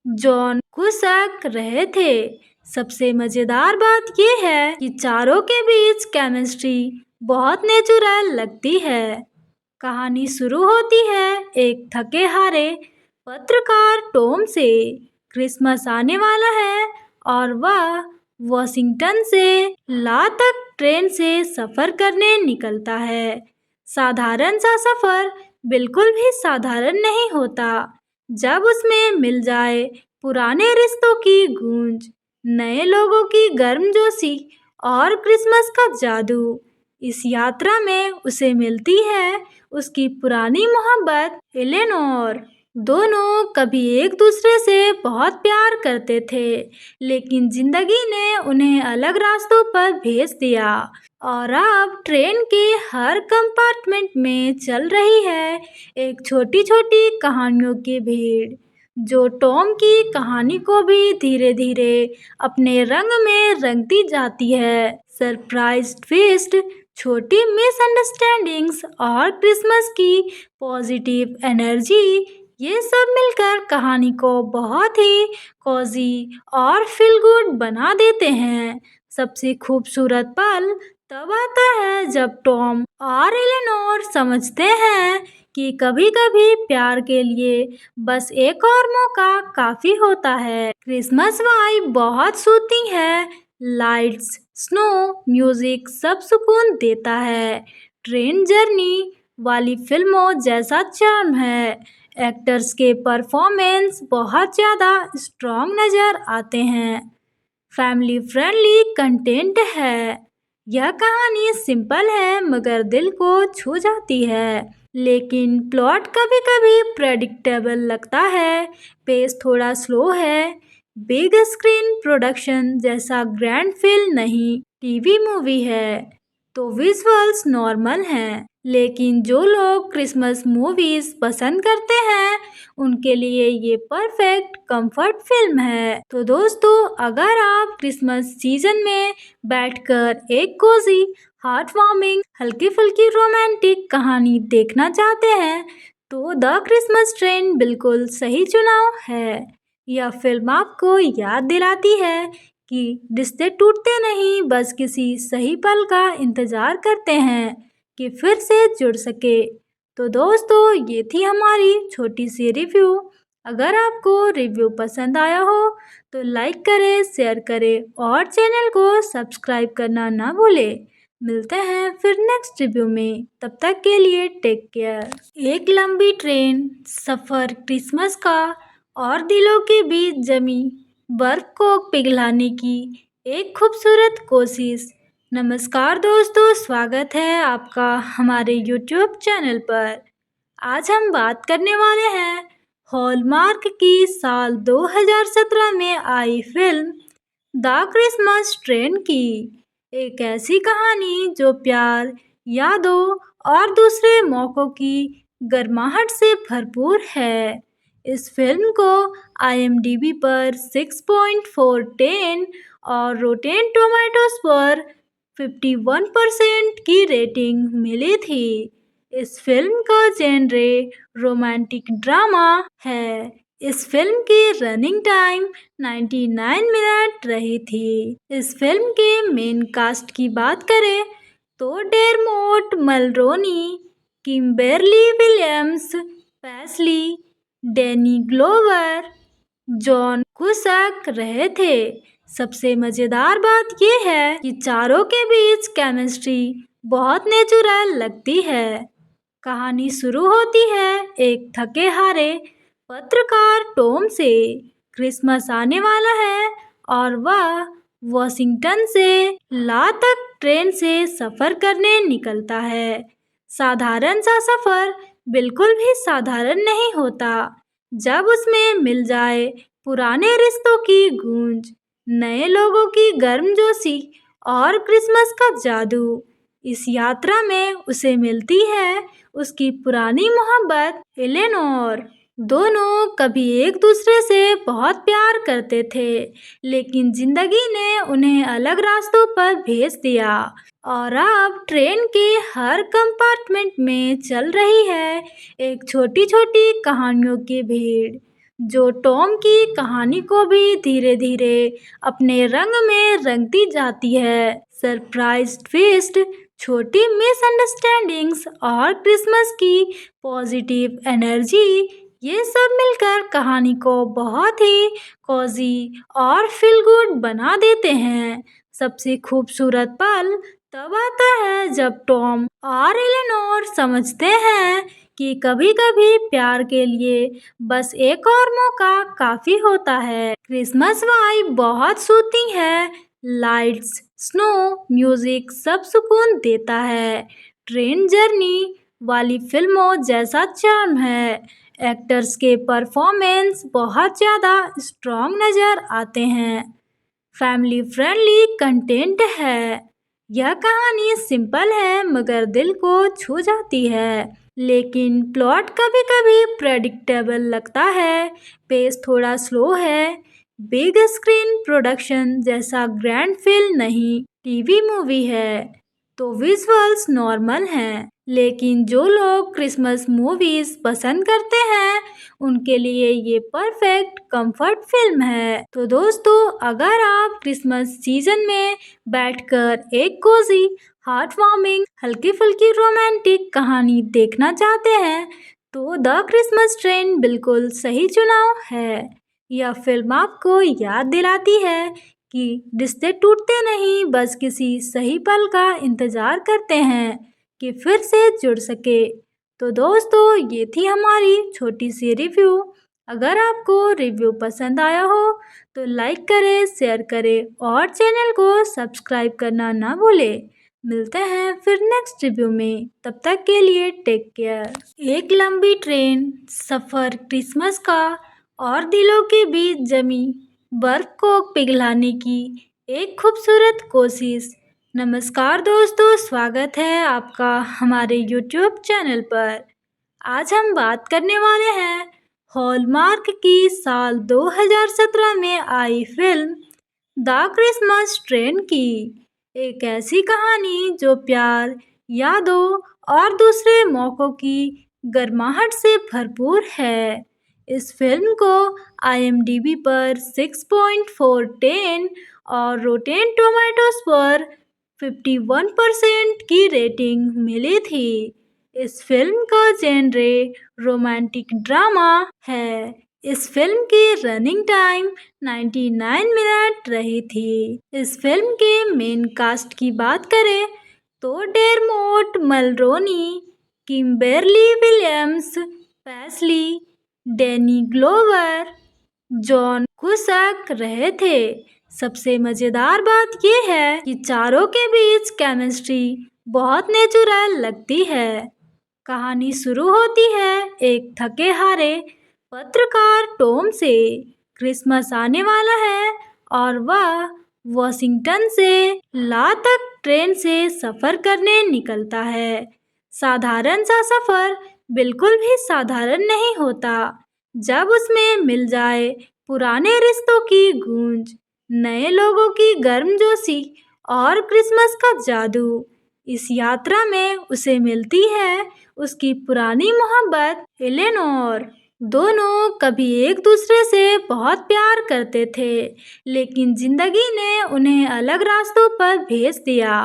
John Cusack रहे थे। सबसे मज़ेदार बात यह है कि चारों के बीच केमिस्ट्री बहुत नेचुरल लगती है। कहानी शुरू होती है एक थके हारे पत्रकार टॉम से। क्रिसमस आने वाला है और वह वॉशिंगटन से ला तक ट्रेन से सफ़र करने निकलता है। साधारण सा सफ़र बिल्कुल भी साधारण नहीं होता जब उसमें मिल जाए पुराने रिश्तों की गूंज, नए लोगों की गर्मजोशी और क्रिसमस का जादू। इस यात्रा में उसे मिलती है उसकी पुरानी मोहब्बत एलेनोर। दोनों कभी एक दूसरे से बहुत प्यार करते थे, लेकिन जिंदगी ने उन्हें अलग रास्तों पर भेज दिया और अब ट्रेन के हर कंपार्टमेंट में चल रही है एक छोटी छोटी कहानियों की भीड़, जो टॉम की कहानी को भी धीरे धीरे अपने रंग में रंगती जाती है। सरप्राइज ट्विस्ट, छोटी मिसअंडरस्टैंडिंग्स और क्रिसमस की पॉजिटिव एनर्जी, ये सब मिलकर कहानी को बहुत ही कोजी और फील गुड बना देते हैं। सबसे खूबसूरत पल तब आता है जब टॉम और एलेनोर समझते हैं कि कभी-कभी प्यार के लिए बस एक और मौका काफ़ी होता है। क्रिसमस वाइब बहुत सूती है, लाइट्स, स्नो, म्यूजिक सब सुकून देता है। ट्रेन जर्नी वाली फिल्मों जैसा चार्म है। एक्टर्स के परफॉर्मेंस बहुत ज़्यादा स्ट्रॉन्ग नज़र आते हैं। फैमिली फ्रेंडली कंटेंट है। यह कहानी सिंपल है मगर दिल को छू जाती है। लेकिन प्लॉट कभी-कभी प्रेडिक्टेबल लगता है, पेस थोड़ा स्लो है। बिग स्क्रीन प्रोडक्शन जैसा ग्रैंड फील नहीं, टीवी मूवी है, तो विजुअल्स नॉर्मल हैं। लेकिन जो लोग क्रिसमस मूवीज पसंद करते हैं, उनके लिए ये परफेक्ट कंफर्ट फिल्म है। तो दोस्तों, अगर आप क्रिसमस सीजन में बैठकर एक कोजी, हार्ट वार्मिंग हल्की फुल्की रोमांटिक कहानी देखना चाहते हैं तो द क्रिसमस ट्रेन बिल्कुल सही चुनाव है। यह फिल्म आपको याद दिलाती है कि रिश्ते टूटते नहीं, बस किसी सही पल का इंतजार करते हैं कि फिर से जुड़ सके। तो दोस्तों, ये थी हमारी छोटी सी रिव्यू। अगर आपको रिव्यू पसंद आया हो तो लाइक करें, शेयर करें और चैनल को सब्सक्राइब करना ना भूलें। मिलते हैं फिर नेक्स्ट रिव्यू में, तब तक के लिए टेक केयर। एक लंबी ट्रेन सफ़र क्रिसमस का और दिलों के बीच जमी बर्फ को पिघलाने की एक खूबसूरत कोशिश। नमस्कार दोस्तों, स्वागत है आपका हमारे यूट्यूब चैनल पर। आज हम बात करने वाले हैं हॉलमार्क की साल 2017 में आई फिल्म द क्रिसमस ट्रेन की। एक ऐसी कहानी जो प्यार, यादों और दूसरे मौक़ों की गर्माहट से भरपूर है। इस फिल्म को IMDb पर 6.4 और रोटेन टोमेटोज पर 51% की रेटिंग मिली थी। इस फिल्म का जेनरे रोमांटिक ड्रामा है। इस फिल्म की रनिंग टाइम 99 मिनट रही थी। इस फिल्म के मेन कास्ट की बात करें तो Dermot Mulroney, Kimberly Williams, Paisley, Danny Glover, John Cusack रहे थे। सबसे मज़ेदार बात यह है कि चारों के बीच केमिस्ट्री बहुत नेचुरल लगती है। कहानी शुरू होती है एक थके हारे पत्रकार टॉम से। क्रिसमस आने वाला है और वह वॉशिंगटन से ला तक ट्रेन से सफ़र करने निकलता है। साधारण सा सफ़र बिल्कुल भी साधारण नहीं होता जब उसमें मिल जाए पुराने रिश्तों की गूंज, नए लोगों की गर्मजोशी और क्रिसमस का जादू। इस यात्रा में उसे मिलती है उसकी पुरानी मोहब्बत एलेनोर। दोनों कभी एक दूसरे से बहुत प्यार करते थे, लेकिन जिंदगी ने उन्हें अलग रास्तों पर भेज दिया और अब ट्रेन के हर कंपार्टमेंट में चल रही है एक छोटी छोटी कहानियों की भीड़, जो टॉम की कहानी को भी धीरे धीरे अपने रंग में रंगती जाती है। सरप्राइज ट्विस्ट, छोटी मिसअंडरस्टैंडिंग्स और क्रिसमस की पॉजिटिव एनर्जी, ये सब मिलकर कहानी को बहुत ही कोजी और फील गुड बना देते हैं। सबसे खूबसूरत पल तब आता है जब टॉम और एलेनोर समझते हैं कि कभी कभी प्यार के लिए बस एक और मौका काफ़ी होता है। क्रिसमस वाइब बहुत सूती है, लाइट्स, स्नो, म्यूजिक सब सुकून देता है। ट्रेन जर्नी वाली फिल्मों जैसा चार्म है। एक्टर्स के परफॉर्मेंस बहुत ज़्यादा स्ट्रॉन्ग नज़र आते हैं। फैमिली फ्रेंडली कंटेंट है। यह कहानी सिंपल है मगर दिल को छू जाती है, लेकिन प्लॉट कभी कभी प्रेडिक्टेबल लगता है। पेस थोड़ा स्लो है। बिग स्क्रीन प्रोडक्शन जैसा ग्रैंड फिल्म नहीं, टीवी मूवी है, तो विजुअल्स नॉर्मल हैं। लेकिन जो लोग क्रिसमस मूवीज पसंद करते हैं उनके लिए ये परफेक्ट कंफर्ट फिल्म है। तो दोस्तों, अगर आप क्रिसमस सीजन में बैठकर एक कोजी, हार्ट वार्मिंग, हल्की फुल्की रोमांटिक कहानी देखना चाहते हैं तो द क्रिसमस ट्रेन बिल्कुल सही चुनाव है। यह फिल्म आपको याद दिलाती है कि रिश्ते टूटते नहीं, बस किसी सही पल का इंतजार करते हैं कि फिर से जुड़ सके। तो दोस्तों, ये थी हमारी छोटी सी रिव्यू। अगर आपको रिव्यू पसंद आया हो तो लाइक करें, शेयर करें और चैनल को सब्सक्राइब करना ना भूलें। मिलते हैं फिर नेक्स्ट रिव्यू में, तब तक के लिए टेक केयर। एक लंबी ट्रेन सफ़र क्रिसमस का और दिलों के बीच जमी बर्फ को पिघलाने की एक खूबसूरत कोशिश। नमस्कार दोस्तों, स्वागत है आपका हमारे यूट्यूब चैनल पर। आज हम बात करने वाले हैं हॉलमार्क की साल 2017 में आई फिल्म द क्रिसमस ट्रेन की। एक ऐसी कहानी जो प्यार, यादों और दूसरे मौकों की गर्माहट से भरपूर है। इस फिल्म को IMDb पर 6.4 और रोटेन टोमेटोज पर 51% की रेटिंग मिली थी। इस फिल्म का जेनरे रोमांटिक ड्रामा है। इस फिल्म की रनिंग टाइम 99 मिनट रही थी। इस फिल्म के मेन कास्ट की बात करें तो Dermot Mulroney, Kimberly Williams, Paisley, Danny Glover, John Cusack रहे थे। सबसे मजेदार बात यह है कि चारों के बीच केमिस्ट्री बहुत नेचुरल लगती है। कहानी शुरू होती है एक थके हारे पत्रकार टॉम से। क्रिसमस आने वाला है और वह वॉशिंगटन से ला तक ट्रेन से सफर करने निकलता है। साधारण सा सफर बिल्कुल भी साधारण नहीं होता जब उसमें मिल जाए पुराने रिश्तों की गूंज, नए लोगों की गर्मजोशी और क्रिसमस का जादू। इस यात्रा में उसे मिलती है उसकी पुरानी मोहब्बत एलेनोर। दोनों कभी एक दूसरे से बहुत प्यार करते थे, लेकिन जिंदगी ने उन्हें अलग रास्तों पर भेज दिया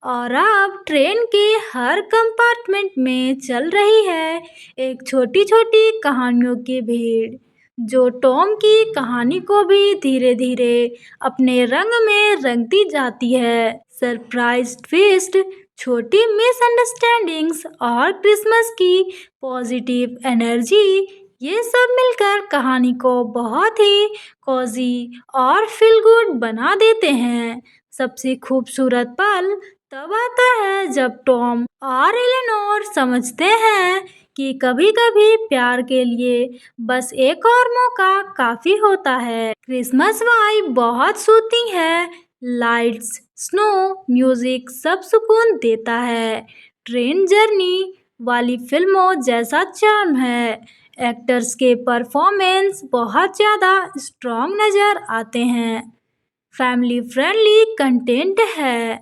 और अब ट्रेन के हर कंपार्टमेंट में चल रही है एक छोटी छोटी कहानियों की भीड़, जो टॉम की कहानी को भी धीरे धीरे अपने रंग में रंगती जाती है। सरप्राइज ट्विस्ट, छोटी मिसअंडरस्टैंडिंग्स और क्रिसमस की पॉजिटिव एनर्जी, ये सब मिलकर कहानी को बहुत ही कॉजी और फील गुड बना देते हैं। सबसे खूबसूरत पल तब आता है जब टॉम और एलेनोर समझते हैं कि कभी कभी प्यार के लिए बस एक और मौका काफी होता है। क्रिसमस वाइब बहुत सूती है, लाइट्स, स्नो, म्यूजिक सब सुकून देता है। ट्रेन जर्नी वाली फिल्मों जैसा चार्म है। एक्टर्स के परफॉर्मेंस बहुत ज़्यादा स्ट्रॉन्ग नज़र आते हैं। फैमिली फ्रेंडली कंटेंट है।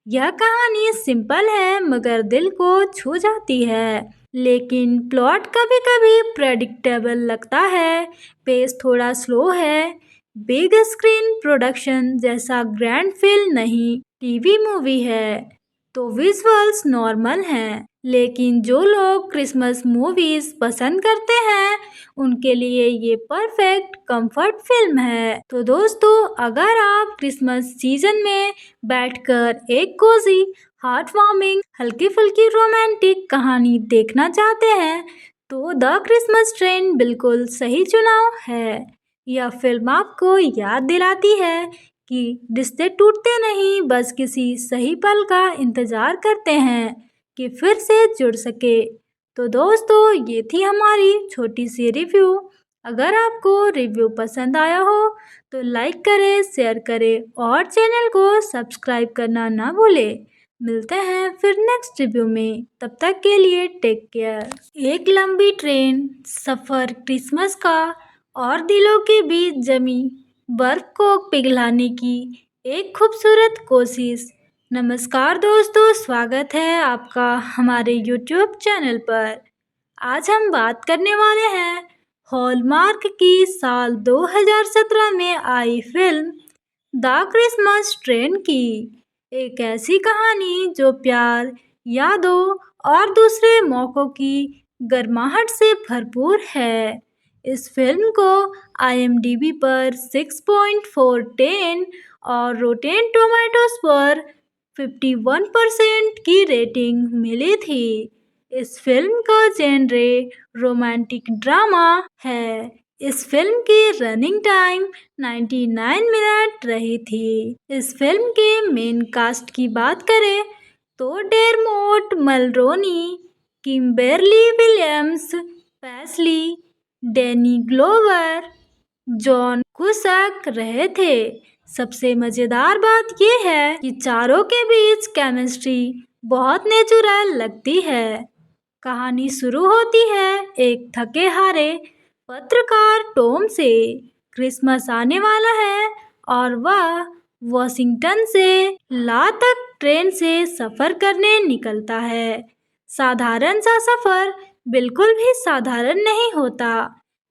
यह कहानी सिंपल है मगर दिल को छू जाती है, लेकिन प्लॉट कभी कभी प्रेडिक्टेबल लगता है। पेस थोड़ा स्लो है। बिग स्क्रीन प्रोडक्शन जैसा ग्रैंड फील नहीं, टीवी मूवी है तो विजुअल्स नॉर्मल हैं, लेकिन जो लोग क्रिसमस मूवीज पसंद करते हैं उनके लिए ये परफेक्ट कंफर्ट फिल्म है। तो दोस्तों, अगर आप क्रिसमस सीजन में बैठकर एक कोजी, हार्ट वार्मिंग, हल्की फुल्की रोमांटिक कहानी देखना चाहते हैं तो द क्रिसमस ट्रेन बिल्कुल सही चुनाव है। यह फिल्म आपको याद दिलाती है कि रिश्ते टूटते नहीं, बस किसी सही पल का इंतजार करते हैं कि फिर से जुड़ सके। तो दोस्तों, ये थी हमारी छोटी सी रिव्यू। अगर आपको रिव्यू पसंद आया हो तो लाइक करें, शेयर करें और चैनल को सब्सक्राइब करना ना भूलें। मिलते हैं फिर नेक्स्ट रिव्यू में, तब तक के लिए टेक केयर। एक लंबी ट्रेन सफ़र क्रिसमस का और दिलों के बीच जमी बर्फ को पिघलाने की एक खूबसूरत कोशिश। नमस्कार दोस्तों, स्वागत है आपका हमारे YouTube चैनल पर। आज हम बात करने वाले हैं हॉलमार्क की साल 2017 में आई फिल्म द क्रिसमस ट्रेन की। एक ऐसी कहानी जो प्यार, यादों और दूसरे मौकों की गर्माहट से भरपूर है। इस फिल्म को IMDb पर 6.4 और रोटेन टोमेटोज पर 51% की रेटिंग मिली थी। इस फिल्म का जेनरे रोमांटिक ड्रामा है। इस फिल्म की रनिंग टाइम 99 मिनट रही थी। इस फिल्म के मेन कास्ट की बात करें तो Dermot Mulroney, Kimberly Williams, Paisley, Danny Glover, John Cusack रहे थे। सबसे मजेदार बात यह है कि चारों के बीच केमिस्ट्री बहुत नेचुरल लगती है। कहानी शुरू होती है एक थके हारे पत्रकार टॉम से। क्रिसमस आने वाला है और वह वॉशिंगटन से ला तक ट्रेन से सफ़र करने निकलता है। साधारण सा सफ़र बिल्कुल भी साधारण नहीं होता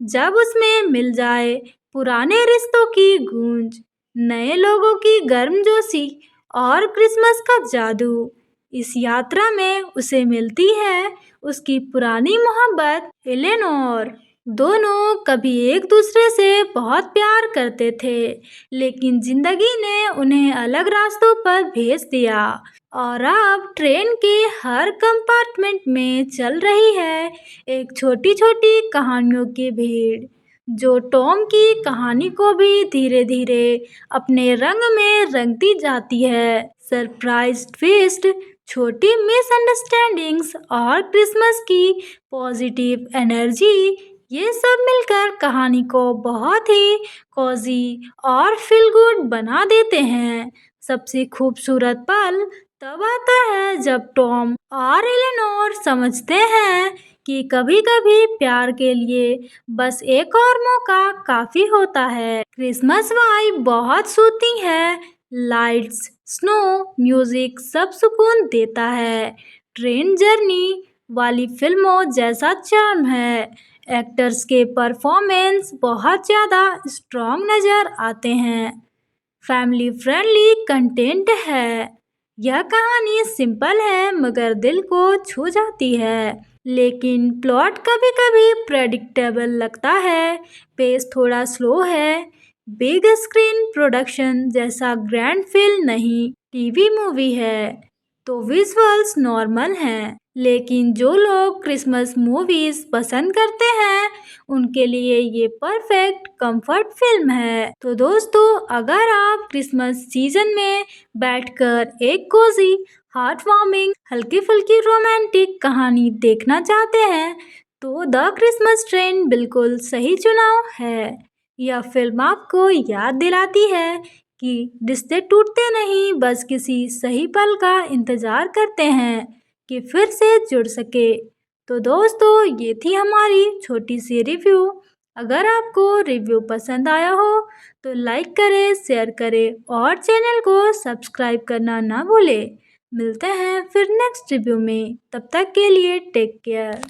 जब उसमें मिल जाए पुराने रिश्तों की गूंज, नए लोगों की गर्मजोशी और क्रिसमस का जादू। इस यात्रा में उसे मिलती है उसकी पुरानी मोहब्बत एलेनोर। दोनों कभी एक दूसरे से बहुत प्यार करते थे, लेकिन जिंदगी ने उन्हें अलग रास्तों पर भेज दिया और अब ट्रेन के हर कंपार्टमेंट में चल रही है एक छोटी छोटी कहानियों की भीड़, जो टॉम की कहानी को भी धीरे धीरे अपने रंग में रंगती जाती है। सरप्राइज ट्विस्ट, छोटी मिसअंडरस्टैंडिंग्स और क्रिसमस की पॉजिटिव एनर्जी, ये सब मिलकर कहानी को बहुत ही कोजी और फील गुड बना देते हैं। सबसे खूबसूरत पल तब आता है जब टॉम और एलेनोर समझते हैं कि कभी-कभी प्यार के लिए बस एक और मौका काफी होता है। क्रिसमस वाइब बहुत सूती है, लाइट्स, स्नो, म्यूजिक सब सुकून देता है। ट्रेन जर्नी वाली फिल्मों जैसा चार्म है। एक्टर्स के परफॉर्मेंस बहुत ज़्यादा स्ट्रॉन्ग नज़र आते हैं। फैमिली फ्रेंडली कंटेंट है। यह कहानी सिंपल है मगर दिल को छू जाती है, लेकिन प्लॉट कभी-कभी प्रेडिक्टेबल लगता है, पेस थोड़ा स्लो है। बिग स्क्रीन प्रोडक्शन जैसा ग्रैंड फील नहीं, टीवी मूवी है तो विजुअल्स नॉर्मल हैं, लेकिन जो लोग क्रिसमस मूवीज पसंद करते हैं उनके लिए ये परफेक्ट कंफर्ट फिल्म है। तो दोस्तों, अगर आप क्रिसमस सीजन में बैठकर एक कोजी, हार्ट वार्मिंग, हल्की फुल्की रोमांटिक कहानी देखना चाहते हैं तो द क्रिसमस ट्रेन बिल्कुल सही चुनाव है। यह फिल्म आपको याद दिलाती है कि रिश्ते टूटते नहीं, बस किसी सही पल का इंतजार करते हैं कि फिर से जुड़ सके। तो दोस्तों, ये थी हमारी छोटी सी रिव्यू। अगर आपको रिव्यू पसंद आया हो तो लाइक करें, शेयर करें और चैनल को सब्सक्राइब करना ना भूलें। मिलते हैं फिर नेक्स्ट रिव्यू में, तब तक के लिए टेक केयर।